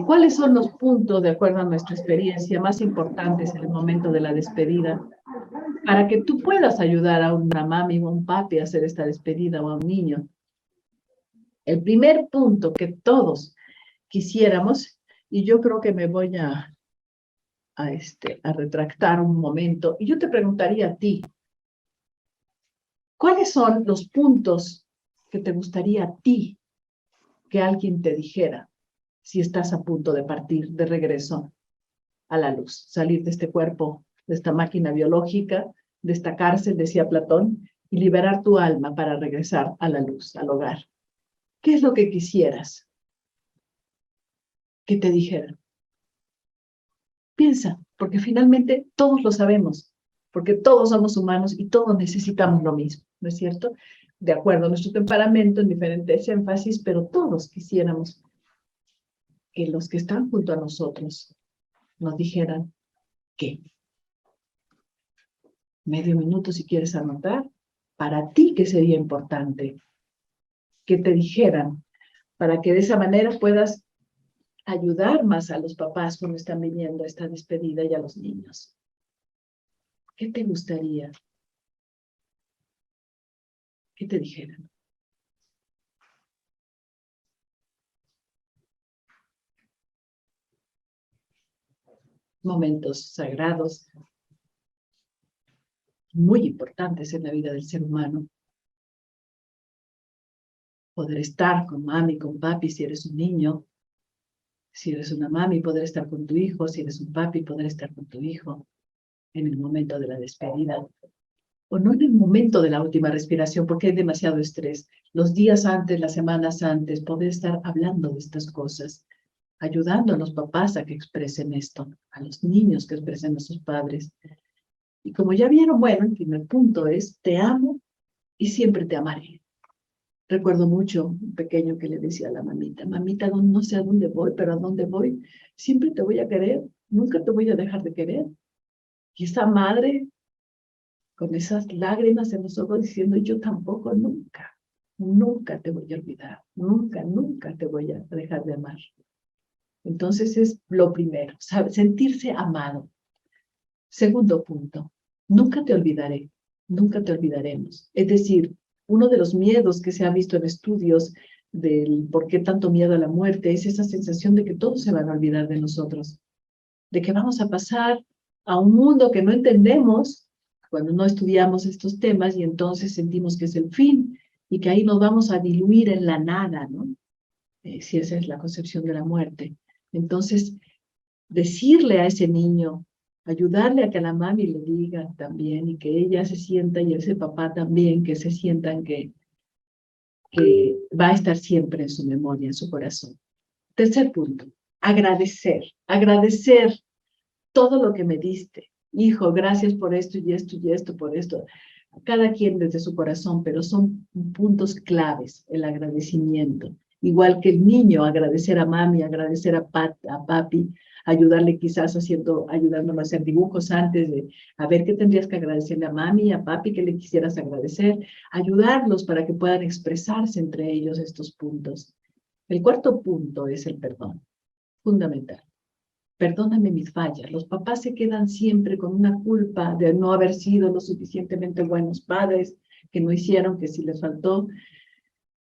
¿Cuáles son los puntos, de acuerdo a nuestra experiencia, más importantes en el momento de la despedida para que tú puedas ayudar a una mami o un papi a hacer esta despedida o a un niño? El primer punto que todos quisiéramos, y yo creo que me voy a retractar un momento, y yo te preguntaría a ti, ¿cuáles son los puntos que te gustaría a ti que alguien te dijera si estás a punto de partir de regreso a la luz, salir de este cuerpo, de esta máquina biológica, de esta cárcel, decía Platón, y liberar tu alma para regresar a la luz, al hogar? ¿Qué es lo que quisieras que te dijeran? Piensa, porque finalmente todos lo sabemos, porque todos somos humanos y todos necesitamos lo mismo, ¿no es cierto? De acuerdo a nuestro temperamento, en diferentes énfasis, pero todos quisiéramos que los que están junto a nosotros nos dijeran qué. Medio minuto si quieres anotar. Para ti, ¿qué sería importante que te dijeran? Para que de esa manera puedas ayudar más a los papás cuando están viviendo esta despedida y a los niños. ¿Qué te gustaría que te dijeran? Momentos sagrados, muy importantes en la vida del ser humano. Poder estar con mami, con papi, si eres un niño. Si eres una mami, poder estar con tu hijo. Si eres un papi, poder estar con tu hijo en el momento de la despedida. O no en el momento de la última respiración, porque hay demasiado estrés. Los días antes, las semanas antes, poder estar hablando de estas cosas, ayudando a los papás a que expresen esto, a los niños que expresen a sus padres. Y como ya vieron, bueno, el primer punto es, te amo y siempre te amaré. Recuerdo mucho un pequeño que le decía a la mamita, mamita, no sé a dónde voy, pero a dónde voy, siempre te voy a querer, nunca te voy a dejar de querer. Y esa madre, con esas lágrimas en los ojos, diciendo, yo tampoco, nunca, nunca te voy a olvidar, nunca, nunca te voy a dejar de amar. Entonces es lo primero, sentirse amado. Segundo punto, nunca te olvidaré, nunca te olvidaremos. Es decir, uno de los miedos que se ha visto en estudios del por qué tanto miedo a la muerte es esa sensación de que todos se van a olvidar de nosotros, de que vamos a pasar a un mundo que no entendemos cuando no estudiamos estos temas y entonces sentimos que es el fin y que ahí nos vamos a diluir en la nada, ¿no? Si esa es la concepción de la muerte. Entonces, decirle a ese niño, ayudarle a que la mami le diga también y que ella se sienta y ese papá también, que se sientan que va a estar siempre en su memoria, en su corazón. Tercer punto, agradecer. Agradecer todo lo que me diste. Hijo, gracias por esto y esto y esto, por esto. Cada quien desde su corazón, pero son puntos claves, el agradecimiento. Igual que el niño, agradecer a mami, agradecer a papi, ayudarle quizás ayudándome a hacer dibujos antes de, a ver qué tendrías que agradecerle a mami, a papi, qué le quisieras agradecer, ayudarlos para que puedan expresarse entre ellos estos puntos. El cuarto punto es el perdón, fundamental. Perdóname mis fallas. Los papás se quedan siempre con una culpa de no haber sido lo suficientemente buenos padres, que no hicieron, que sí les faltó.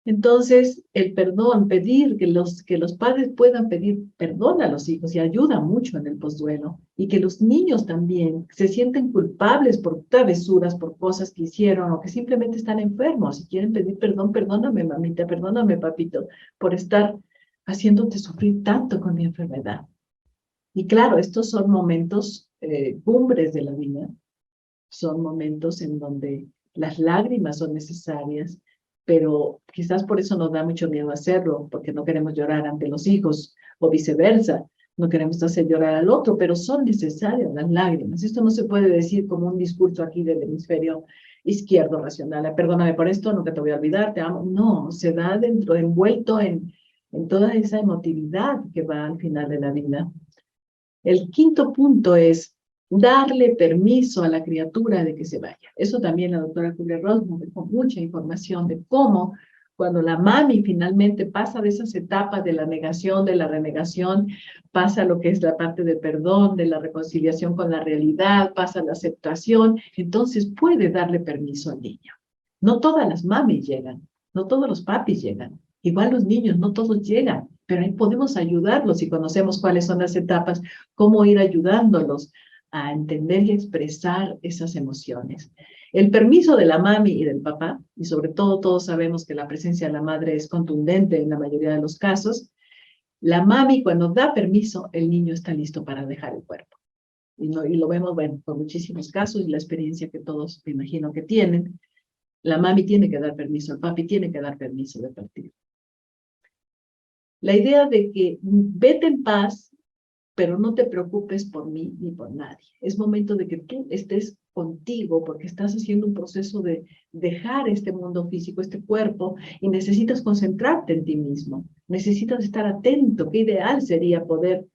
Entonces, el perdón, pedir que los padres puedan pedir perdón a los hijos y ayuda mucho en el posduelo. Y que los niños también se sienten culpables por travesuras, por cosas que hicieron o que simplemente están enfermos y quieren pedir perdón. Perdóname, mamita, perdóname, papito, por estar haciéndote sufrir tanto con mi enfermedad. Y claro, estos son momentos cumbres de la vida, son momentos en donde las lágrimas son necesarias, pero quizás por eso nos da mucho miedo hacerlo, porque no queremos llorar ante los hijos o viceversa, no queremos hacer llorar al otro, pero son necesarias las lágrimas. Esto no se puede decir como un discurso aquí del hemisferio izquierdo racional, perdóname por esto, nunca te voy a olvidar, te amo. No, se da dentro, envuelto en toda esa emotividad que va al final de la vida. El quinto punto es darle permiso a la criatura de que se vaya. Eso también la doctora Kubler-Ross nos dejó mucha información de cómo cuando la mami finalmente pasa de esas etapas de la negación, de la renegación, pasa lo que es la parte del perdón, de la reconciliación con la realidad, pasa la aceptación, entonces puede darle permiso al niño. No todas las mamis llegan, no todos los papis llegan. Igual los niños, no todos llegan, pero ahí podemos ayudarlos si conocemos cuáles son las etapas, cómo ir ayudándolos a entender y expresar esas emociones. El permiso de la mami y del papá, y sobre todo todos sabemos que la presencia de la madre es contundente en la mayoría de los casos, la mami cuando da permiso, el niño está listo para dejar el cuerpo. Y lo vemos, bueno, por muchísimos casos y la experiencia que todos me imagino que tienen. La mami tiene que dar permiso, el papi tiene que dar permiso de partir. La idea de que vete en paz, pero no te preocupes por mí ni por nadie. Es momento de que tú estés contigo porque estás haciendo un proceso de dejar este mundo físico, este cuerpo, y necesitas concentrarte en ti mismo. Necesitas estar atento. Qué ideal sería poder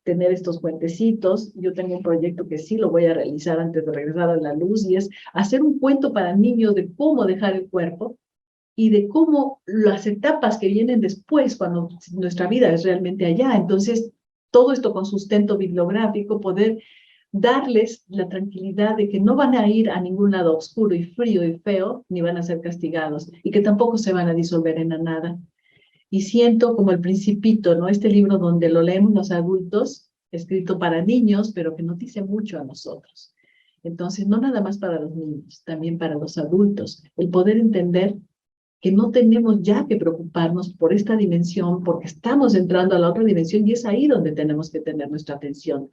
tener estos cuentecitos. Yo tengo un proyecto que sí lo voy a realizar antes de regresar a la luz y es hacer un cuento para niños de cómo dejar el cuerpo y de cómo las etapas que vienen después, cuando nuestra vida es realmente allá. Entonces, todo esto con sustento bibliográfico, poder darles la tranquilidad de que no van a ir a ningún lado oscuro y frío y feo, ni van a ser castigados, y que tampoco se van a disolver en la nada. Y siento como el Principito, ¿no? Este libro donde lo leemos los adultos, escrito para niños, pero que nos dice mucho a nosotros. Entonces, no nada más para los niños, también para los adultos, el poder entender que no tenemos ya que preocuparnos por esta dimensión, porque estamos entrando a la otra dimensión y es ahí donde tenemos que tener nuestra atención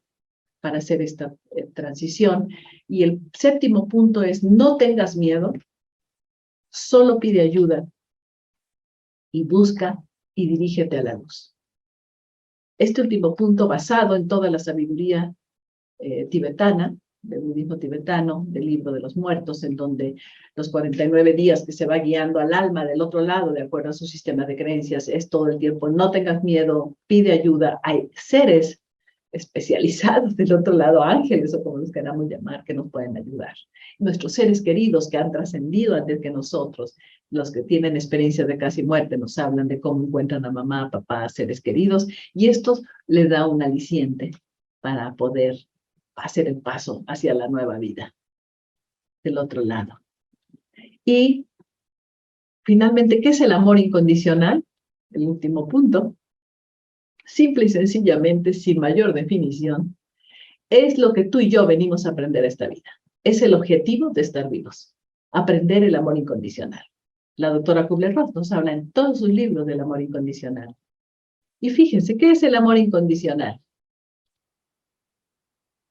para hacer esta transición. Y el séptimo punto es, no tengas miedo, solo pide ayuda y busca y dirígete a la luz. Este último punto, basado en toda la sabiduría tibetana, del budismo tibetano, del libro de los muertos, en donde los 49 días que se va guiando al alma del otro lado, de acuerdo a su sistema de creencias, es todo el tiempo, no tengas miedo, pide ayuda. Hay seres especializados del otro lado, ángeles o como los queramos llamar, que nos pueden ayudar. Nuestros seres queridos que han trascendido antes que nosotros, los que tienen experiencias de casi muerte, nos hablan de cómo encuentran a mamá, papá, seres queridos, y esto les da un aliciente para poder hacer el paso hacia la nueva vida del otro lado. Y Finalmente, ¿qué es el amor incondicional? El último punto. Simple y sencillamente, sin mayor definición, es lo que tú y yo venimos a aprender esta vida. Es el objetivo de estar vivos. Aprender el amor incondicional. La doctora Kubler-Ross nos habla en todos sus libros del amor incondicional. Y fíjense, ¿qué es el amor incondicional?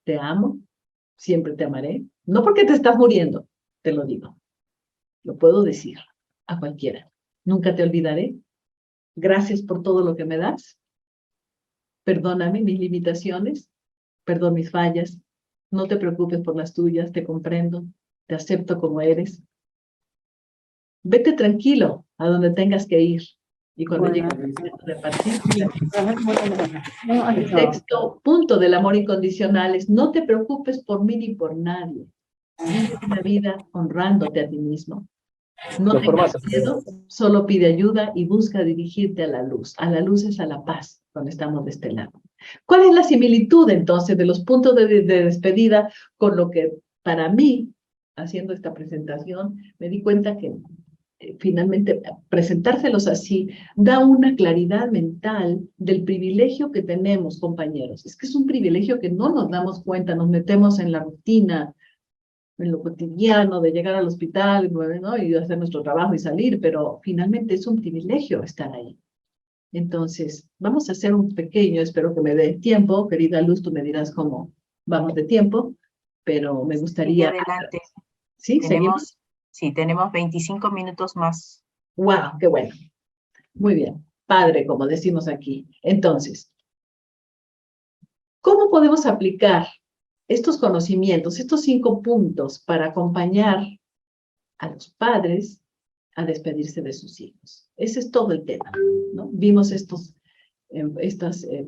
Te amo, siempre te amaré. No porque te estás muriendo, te lo digo. Lo puedo decir a cualquiera. Nunca te olvidaré. Gracias por todo lo que me das. Perdóname mis limitaciones. Perdón mis fallas. No te preocupes por las tuyas. Te comprendo. Te acepto como eres. Vete tranquilo a donde tengas que ir. Y cuando llegue el momento de partir, el sexto punto del amor incondicional es: no te preocupes por mí ni por nadie. Vive una vida honrándote a ti mismo. No tengas miedo, solo pide ayuda y busca dirigirte a la luz. A la luz es a la paz cuando estamos de este lado. ¿Cuál es la similitud entonces de los puntos de despedida con lo que para mí, haciendo esta presentación, me di cuenta que finalmente presentárselos así da una claridad mental del privilegio que tenemos, compañeros? Es que es un privilegio que no nos damos cuenta, nos metemos en la rutina, en lo cotidiano, de llegar al hospital, ¿no? Y hacer nuestro trabajo y salir, pero finalmente es un privilegio estar ahí. Entonces, vamos a hacer un pequeño, espero que me dé tiempo, querida Luz, tú me dirás cómo vamos de tiempo, pero me gustaría... adelante. ¿Sí? ¿Seguimos? Sí, tenemos 25 minutos más. ¡Wow! ¡Qué bueno! Muy bien. Padre, como decimos aquí. Entonces, ¿cómo podemos aplicar estos conocimientos, estos 5 puntos para acompañar a los padres a despedirse de sus hijos? Ese es todo el tema, ¿no? Vimos estas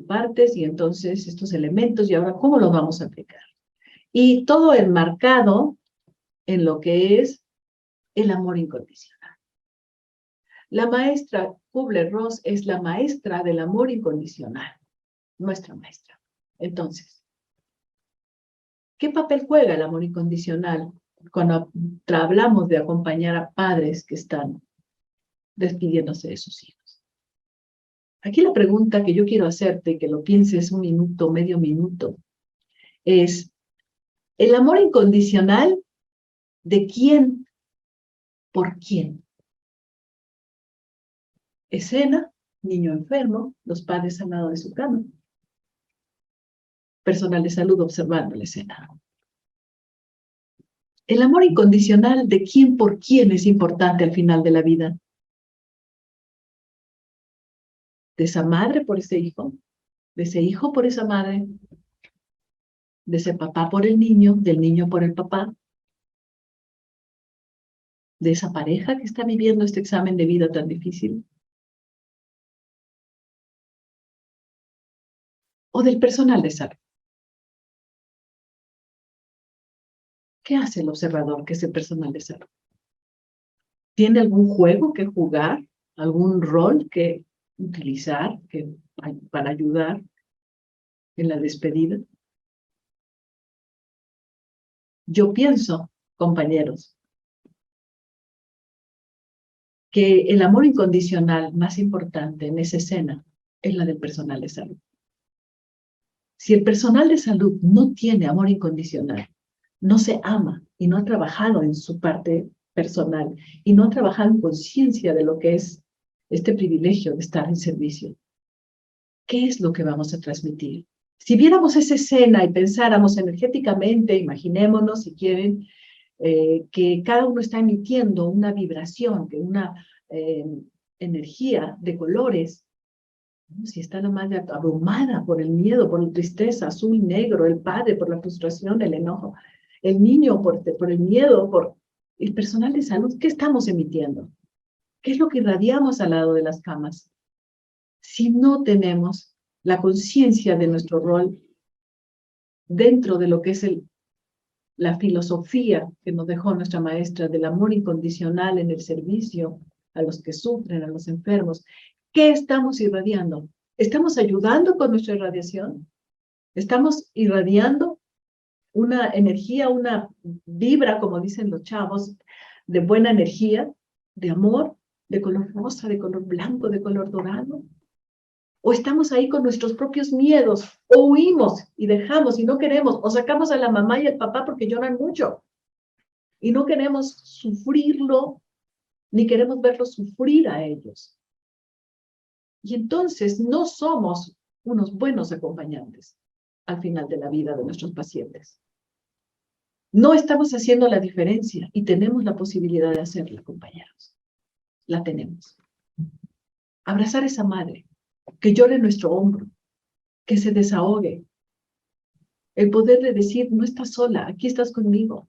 partes y entonces estos elementos, y ahora, ¿cómo los vamos a aplicar? Y todo enmarcado en lo que es el amor incondicional. La maestra Kubler-Ross es la maestra del amor incondicional, nuestra maestra. Entonces, ¿qué papel juega el amor incondicional cuando hablamos de acompañar a padres que están despidiéndose de sus hijos? Aquí la pregunta que yo quiero hacerte, que lo pienses un minuto, medio minuto, es: ¿el amor incondicional de quién por quién? Escena: niño enfermo, los padres al lado de su cama. Personal de salud observando la escena. El amor incondicional de quién por quién es importante al final de la vida. De esa madre por ese hijo, de ese hijo por esa madre, de ese papá por el niño, del niño por el papá, de esa pareja que está viviendo este examen de vida tan difícil, o del personal de salud. ¿Qué hace el observador, que es el personal de salud? ¿Tiene algún juego que jugar? ¿Algún rol que utilizar para ayudar en la despedida? Yo pienso, compañeros, que el amor incondicional más importante en esa escena es la del personal de salud. Si el personal de salud no tiene amor incondicional, no se ama y no ha trabajado en su parte personal y no ha trabajado en conciencia de lo que es este privilegio de estar en servicio, ¿qué es lo que vamos a transmitir? Si viéramos esa escena y pensáramos energéticamente, imaginémonos, si quieren, que cada uno está emitiendo una vibración, que una energía de colores, ¿no? Si está la madre abrumada por el miedo, por la tristeza, azul y negro, el padre por la frustración, el enojo, el niño por el miedo, por el personal de salud, ¿qué estamos emitiendo? ¿Qué es lo que irradiamos al lado de las camas? Si no tenemos la conciencia de nuestro rol dentro de lo que es la filosofía que nos dejó nuestra maestra del amor incondicional en el servicio a los que sufren, a los enfermos, ¿qué estamos irradiando? ¿Estamos ayudando con nuestra irradiación? ¿Estamos irradiando una energía, una vibra, como dicen los chavos, de buena energía, de amor, de color rosa, de color blanco, de color dorado? ¿O estamos ahí con nuestros propios miedos? ¿O huimos y dejamos y no queremos? ¿O sacamos a la mamá y al papá porque lloran mucho? Y no queremos sufrirlo, ni queremos verlos sufrir a ellos. Y entonces no somos unos buenos acompañantes al final de la vida de nuestros pacientes. No estamos haciendo la diferencia y tenemos la posibilidad de hacerla, compañeros. La tenemos. Abrazar a esa madre, que llore en nuestro hombro, que se desahogue. El poderle decir, no estás sola, aquí estás conmigo.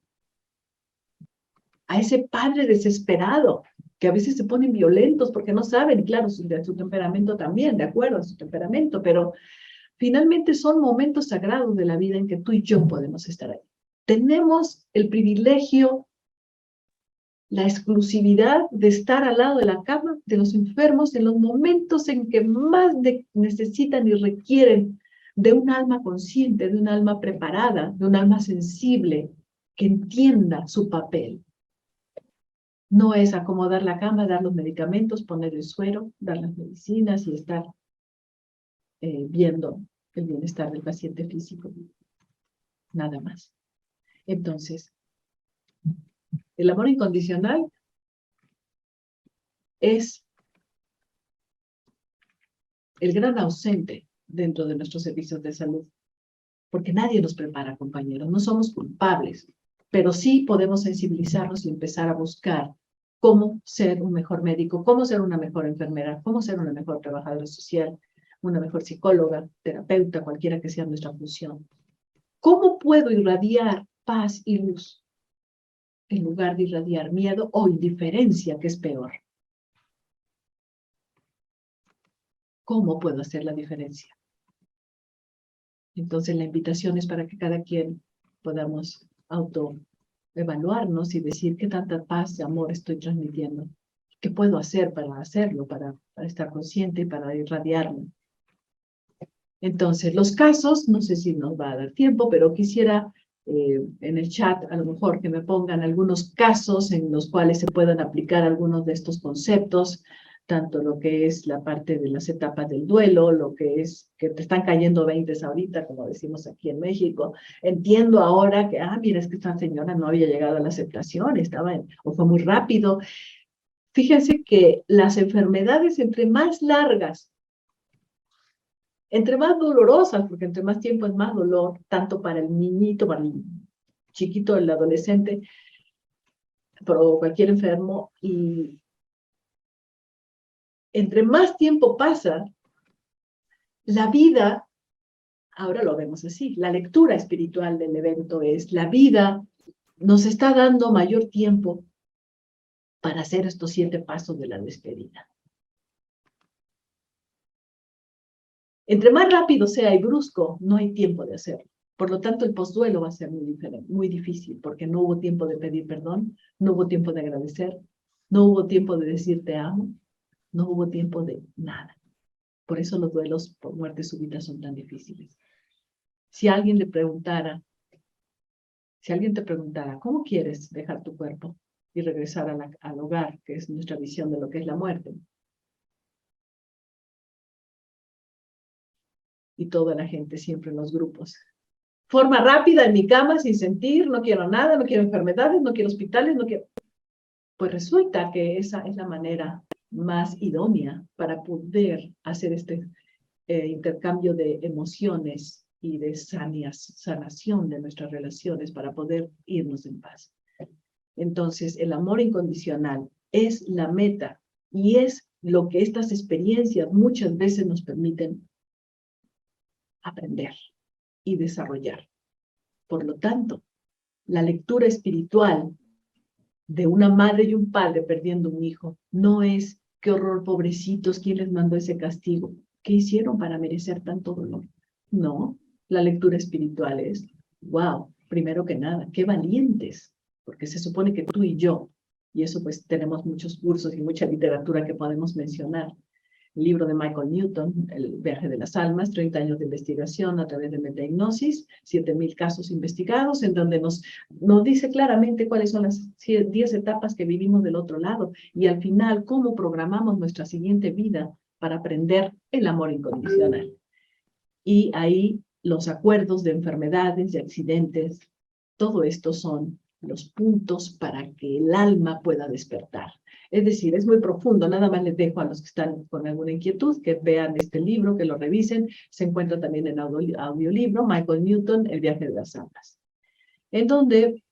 A ese padre desesperado, que a veces se ponen violentos porque no saben, claro, de su temperamento también, de acuerdo a su temperamento, pero finalmente son momentos sagrados de la vida en que tú y yo podemos estar ahí. Tenemos el privilegio, la exclusividad de estar al lado de la cama de los enfermos en los momentos en que más necesitan y requieren de un alma consciente, de un alma preparada, de un alma sensible, que entienda su papel. No es acomodar la cama, dar los medicamentos, poner el suero, dar las medicinas y estar viendo el bienestar del paciente físico. Nada más. Entonces, el amor incondicional es el gran ausente dentro de nuestros servicios de salud, porque nadie nos prepara, compañeros, no somos culpables, pero sí podemos sensibilizarnos y empezar a buscar cómo ser un mejor médico, cómo ser una mejor enfermera, cómo ser una mejor trabajadora social, una mejor psicóloga, terapeuta, cualquiera que sea nuestra función. ¿Cómo puedo irradiar paz y luz en lugar de irradiar miedo o indiferencia, que es peor? ¿Cómo puedo hacer la diferencia? Entonces la invitación es para que cada quien podamos autoevaluarnos y decir qué tanta paz y amor estoy transmitiendo. ¿Qué puedo hacer para hacerlo, para estar consciente y para irradiarlo? Entonces, los casos, no sé si nos va a dar tiempo, pero quisiera en el chat a lo mejor que me pongan algunos casos en los cuales se puedan aplicar algunos de estos conceptos, tanto lo que es la parte de las etapas del duelo, lo que es que te están cayendo 20 ahorita, como decimos aquí en México. Entiendo ahora que, mira, es que esta señora no había llegado a la aceptación, o fue muy rápido. Fíjense que las enfermedades entre más largas, entre más dolorosas, porque entre más tiempo es más dolor, tanto para el niñito, para el chiquito, el adolescente, o cualquier enfermo, y entre más tiempo pasa, la vida, ahora lo vemos así, la lectura espiritual del evento es, la vida nos está dando mayor tiempo para hacer estos 7 pasos de la despedida. Entre más rápido sea y brusco, no hay tiempo de hacerlo. Por lo tanto, el postduelo va a ser muy diferente, muy difícil, porque no hubo tiempo de pedir perdón, no hubo tiempo de agradecer, no hubo tiempo de decir te amo, no hubo tiempo de nada. Por eso los duelos por muerte súbita son tan difíciles. Si alguien te preguntara, ¿cómo quieres dejar tu cuerpo y regresar al hogar, que es nuestra visión de lo que es la muerte? Y toda la gente siempre en los grupos. Forma rápida en mi cama, sin sentir, no quiero nada, no quiero enfermedades, no quiero hospitales, no quiero... Pues resulta que esa es la manera más idónea para poder hacer este intercambio de emociones y de sanación de nuestras relaciones para poder irnos en paz. Entonces, el amor incondicional es la meta y es lo que estas experiencias muchas veces nos permiten aprender y desarrollar. Por lo tanto, la lectura espiritual de una madre y un padre perdiendo un hijo no es qué horror, pobrecitos, quién les mandó ese castigo, qué hicieron para merecer tanto dolor. No, la lectura espiritual es, wow, primero que nada, qué valientes, porque se supone que tú y yo, y eso pues tenemos muchos cursos y mucha literatura que podemos mencionar, el libro de Michael Newton, El viaje de las almas, 30 años de investigación a través de metahipnosis, 7,000 casos investigados, en donde nos dice claramente cuáles son las 10 etapas que vivimos del otro lado y al final cómo programamos nuestra siguiente vida para aprender el amor incondicional. Y ahí los acuerdos de enfermedades y accidentes, todo esto son los puntos para que el alma pueda despertar. Es decir, es muy profundo, nada más les dejo a los que están con alguna inquietud que vean este libro, que lo revisen. Se encuentra también en audiolibro, Michael Newton, El viaje de las almas, en donde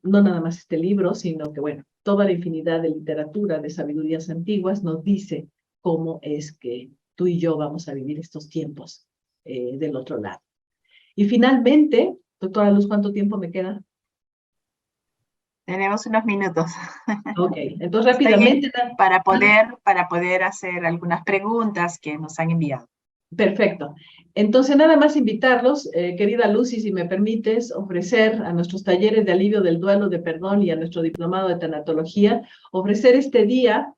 no nada más este libro, sino que, bueno, toda la infinidad de literatura, de sabidurías antiguas nos dice cómo es que tú y yo vamos a vivir estos tiempos del otro lado. Y finalmente, doctora Luz, ¿cuánto tiempo me queda? Tenemos unos minutos. Ok, entonces rápidamente. Para poder hacer algunas preguntas que nos han enviado. Perfecto. Entonces, nada más invitarlos, querida Lucy, si me permites, ofrecer a nuestros talleres de alivio del duelo, de perdón y a nuestro diplomado de tanatología, ofrecer este día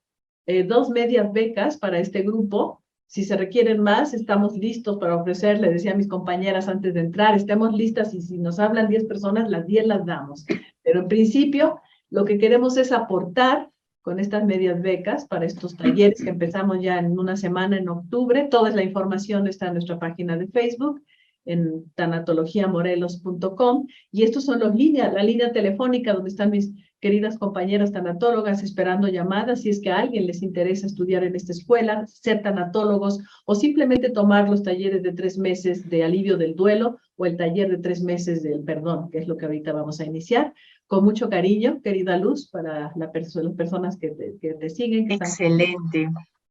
2 medias becas para este grupo. Si se requieren más, estamos listos para ofrecer, le decía a mis compañeras antes de entrar, estemos listas y si nos hablan 10 personas, las 10 las damos. Pero en principio, lo que queremos es aportar con estas medias becas para estos talleres que empezamos ya en una semana en octubre. Toda la información está en nuestra página de Facebook, en tanatologiamorelos.com. Y estos son la línea telefónica donde están mis queridas compañeras tanatólogas esperando llamadas. Si es que a alguien les interesa estudiar en esta escuela, ser tanatólogos o simplemente tomar los talleres de 3 meses de alivio del duelo o el taller de 3 meses del perdón, que es lo que ahorita vamos a iniciar. Con mucho cariño, querida Luz, para las personas que te siguen. Que excelente,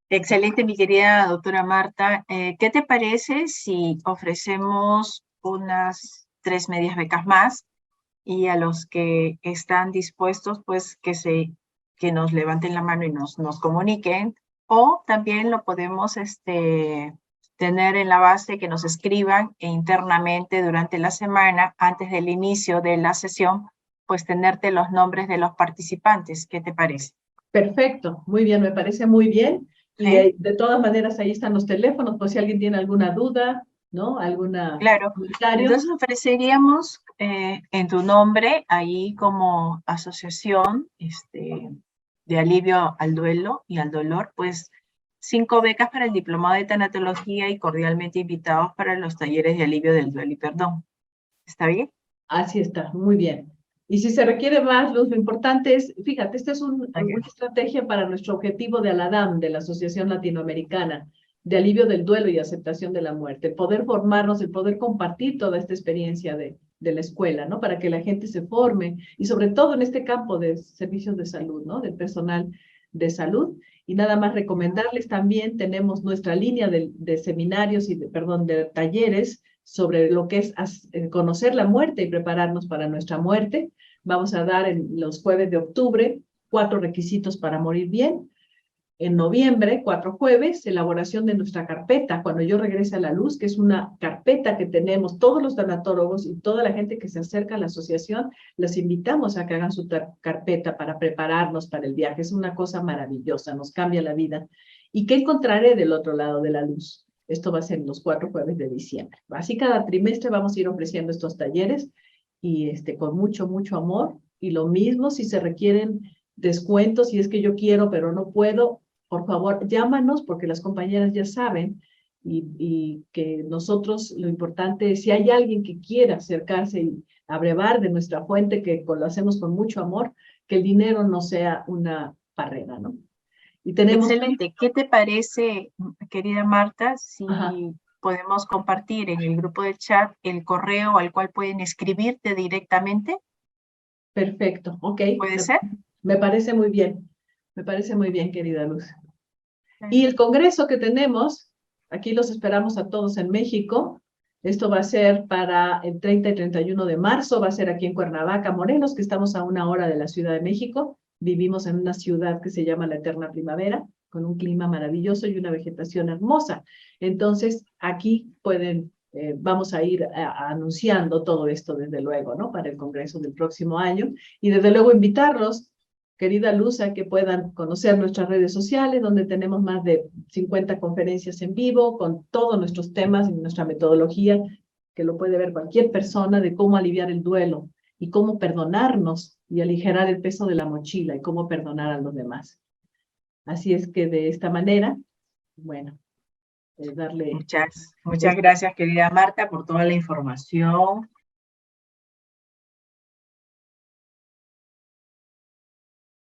excelente, mi querida doctora Marta. ¿Qué te parece si ofrecemos unas 3 medias becas más y a los que están dispuestos, pues que nos levanten la mano y nos comuniquen? O también lo podemos tener en la base que nos escriban internamente durante la semana, antes del inicio de la sesión, pues tenerte los nombres de los participantes. ¿Qué te parece? Perfecto, muy bien, me parece muy bien. ¿Sí? Y de todas maneras ahí están los teléfonos, por si alguien tiene alguna duda, ¿no? Claro. Comentario. Entonces ofreceríamos en tu nombre, ahí como asociación de alivio al duelo y al dolor, pues 5 becas para el diplomado de tanatología y cordialmente invitados para los talleres de alivio del duelo y perdón. ¿Está bien? Así está, muy bien. Y si se requiere más, Luz, lo importante es, fíjate, esta es una estrategia para nuestro objetivo de ALADAM, de la Asociación Latinoamericana de Alivio del Duelo y Aceptación de la Muerte, poder formarnos, el poder compartir toda esta experiencia de la escuela, ¿no? Para que la gente se forme y sobre todo en este campo de servicios de salud, ¿no? Del personal de salud. Y nada más recomendarles también, tenemos nuestra línea de seminarios y de talleres sobre lo que es conocer la muerte y prepararnos para nuestra muerte. Vamos a dar en los jueves de octubre 4 requisitos para morir bien. En noviembre, 4 jueves, elaboración de nuestra carpeta, cuando yo regrese a la luz, que es una carpeta que tenemos todos los tanatólogos y toda la gente que se acerca a la asociación, los invitamos a que hagan su carpeta para prepararnos para el viaje. Es una cosa maravillosa, nos cambia la vida. ¿Y qué encontraré del otro lado de la luz? Esto va a ser en los 4 jueves de diciembre. Así cada trimestre vamos a ir ofreciendo estos talleres y con mucho, mucho amor. Y lo mismo si se requieren descuentos, si es que yo quiero pero no puedo, por favor, llámanos porque las compañeras ya saben y que nosotros lo importante es si hay alguien que quiera acercarse y abrevar de nuestra fuente, que lo hacemos con mucho amor, que el dinero no sea una barrera, ¿no? Y tenemos... Excelente. ¿Qué te parece, querida Marta, si Ajá. podemos compartir en el grupo de chat el correo al cual pueden escribirte directamente? Perfecto, ok. ¿Puede ser? Me parece muy bien. Me parece muy bien, querida Luz. Y el congreso que tenemos, aquí los esperamos a todos en México. Esto va a ser para el 30 y 31 de marzo, va a ser aquí en Cuernavaca, Morelos, que estamos a 1 hora de la Ciudad de México. Vivimos en una ciudad que se llama la Eterna Primavera, con un clima maravilloso y una vegetación hermosa. Entonces, aquí vamos a ir anunciando todo esto desde luego, ¿no? Para el congreso del próximo año. Y desde luego invitarlos querida Luz, a que puedan conocer nuestras redes sociales, donde tenemos más de 50 conferencias en vivo con todos nuestros temas y nuestra metodología, que lo puede ver cualquier persona, de cómo aliviar el duelo y cómo perdonarnos y aligerar el peso de la mochila y cómo perdonar a los demás. Así es que de esta manera, bueno, darle... Muchas gracias, querida Marta, por toda la información.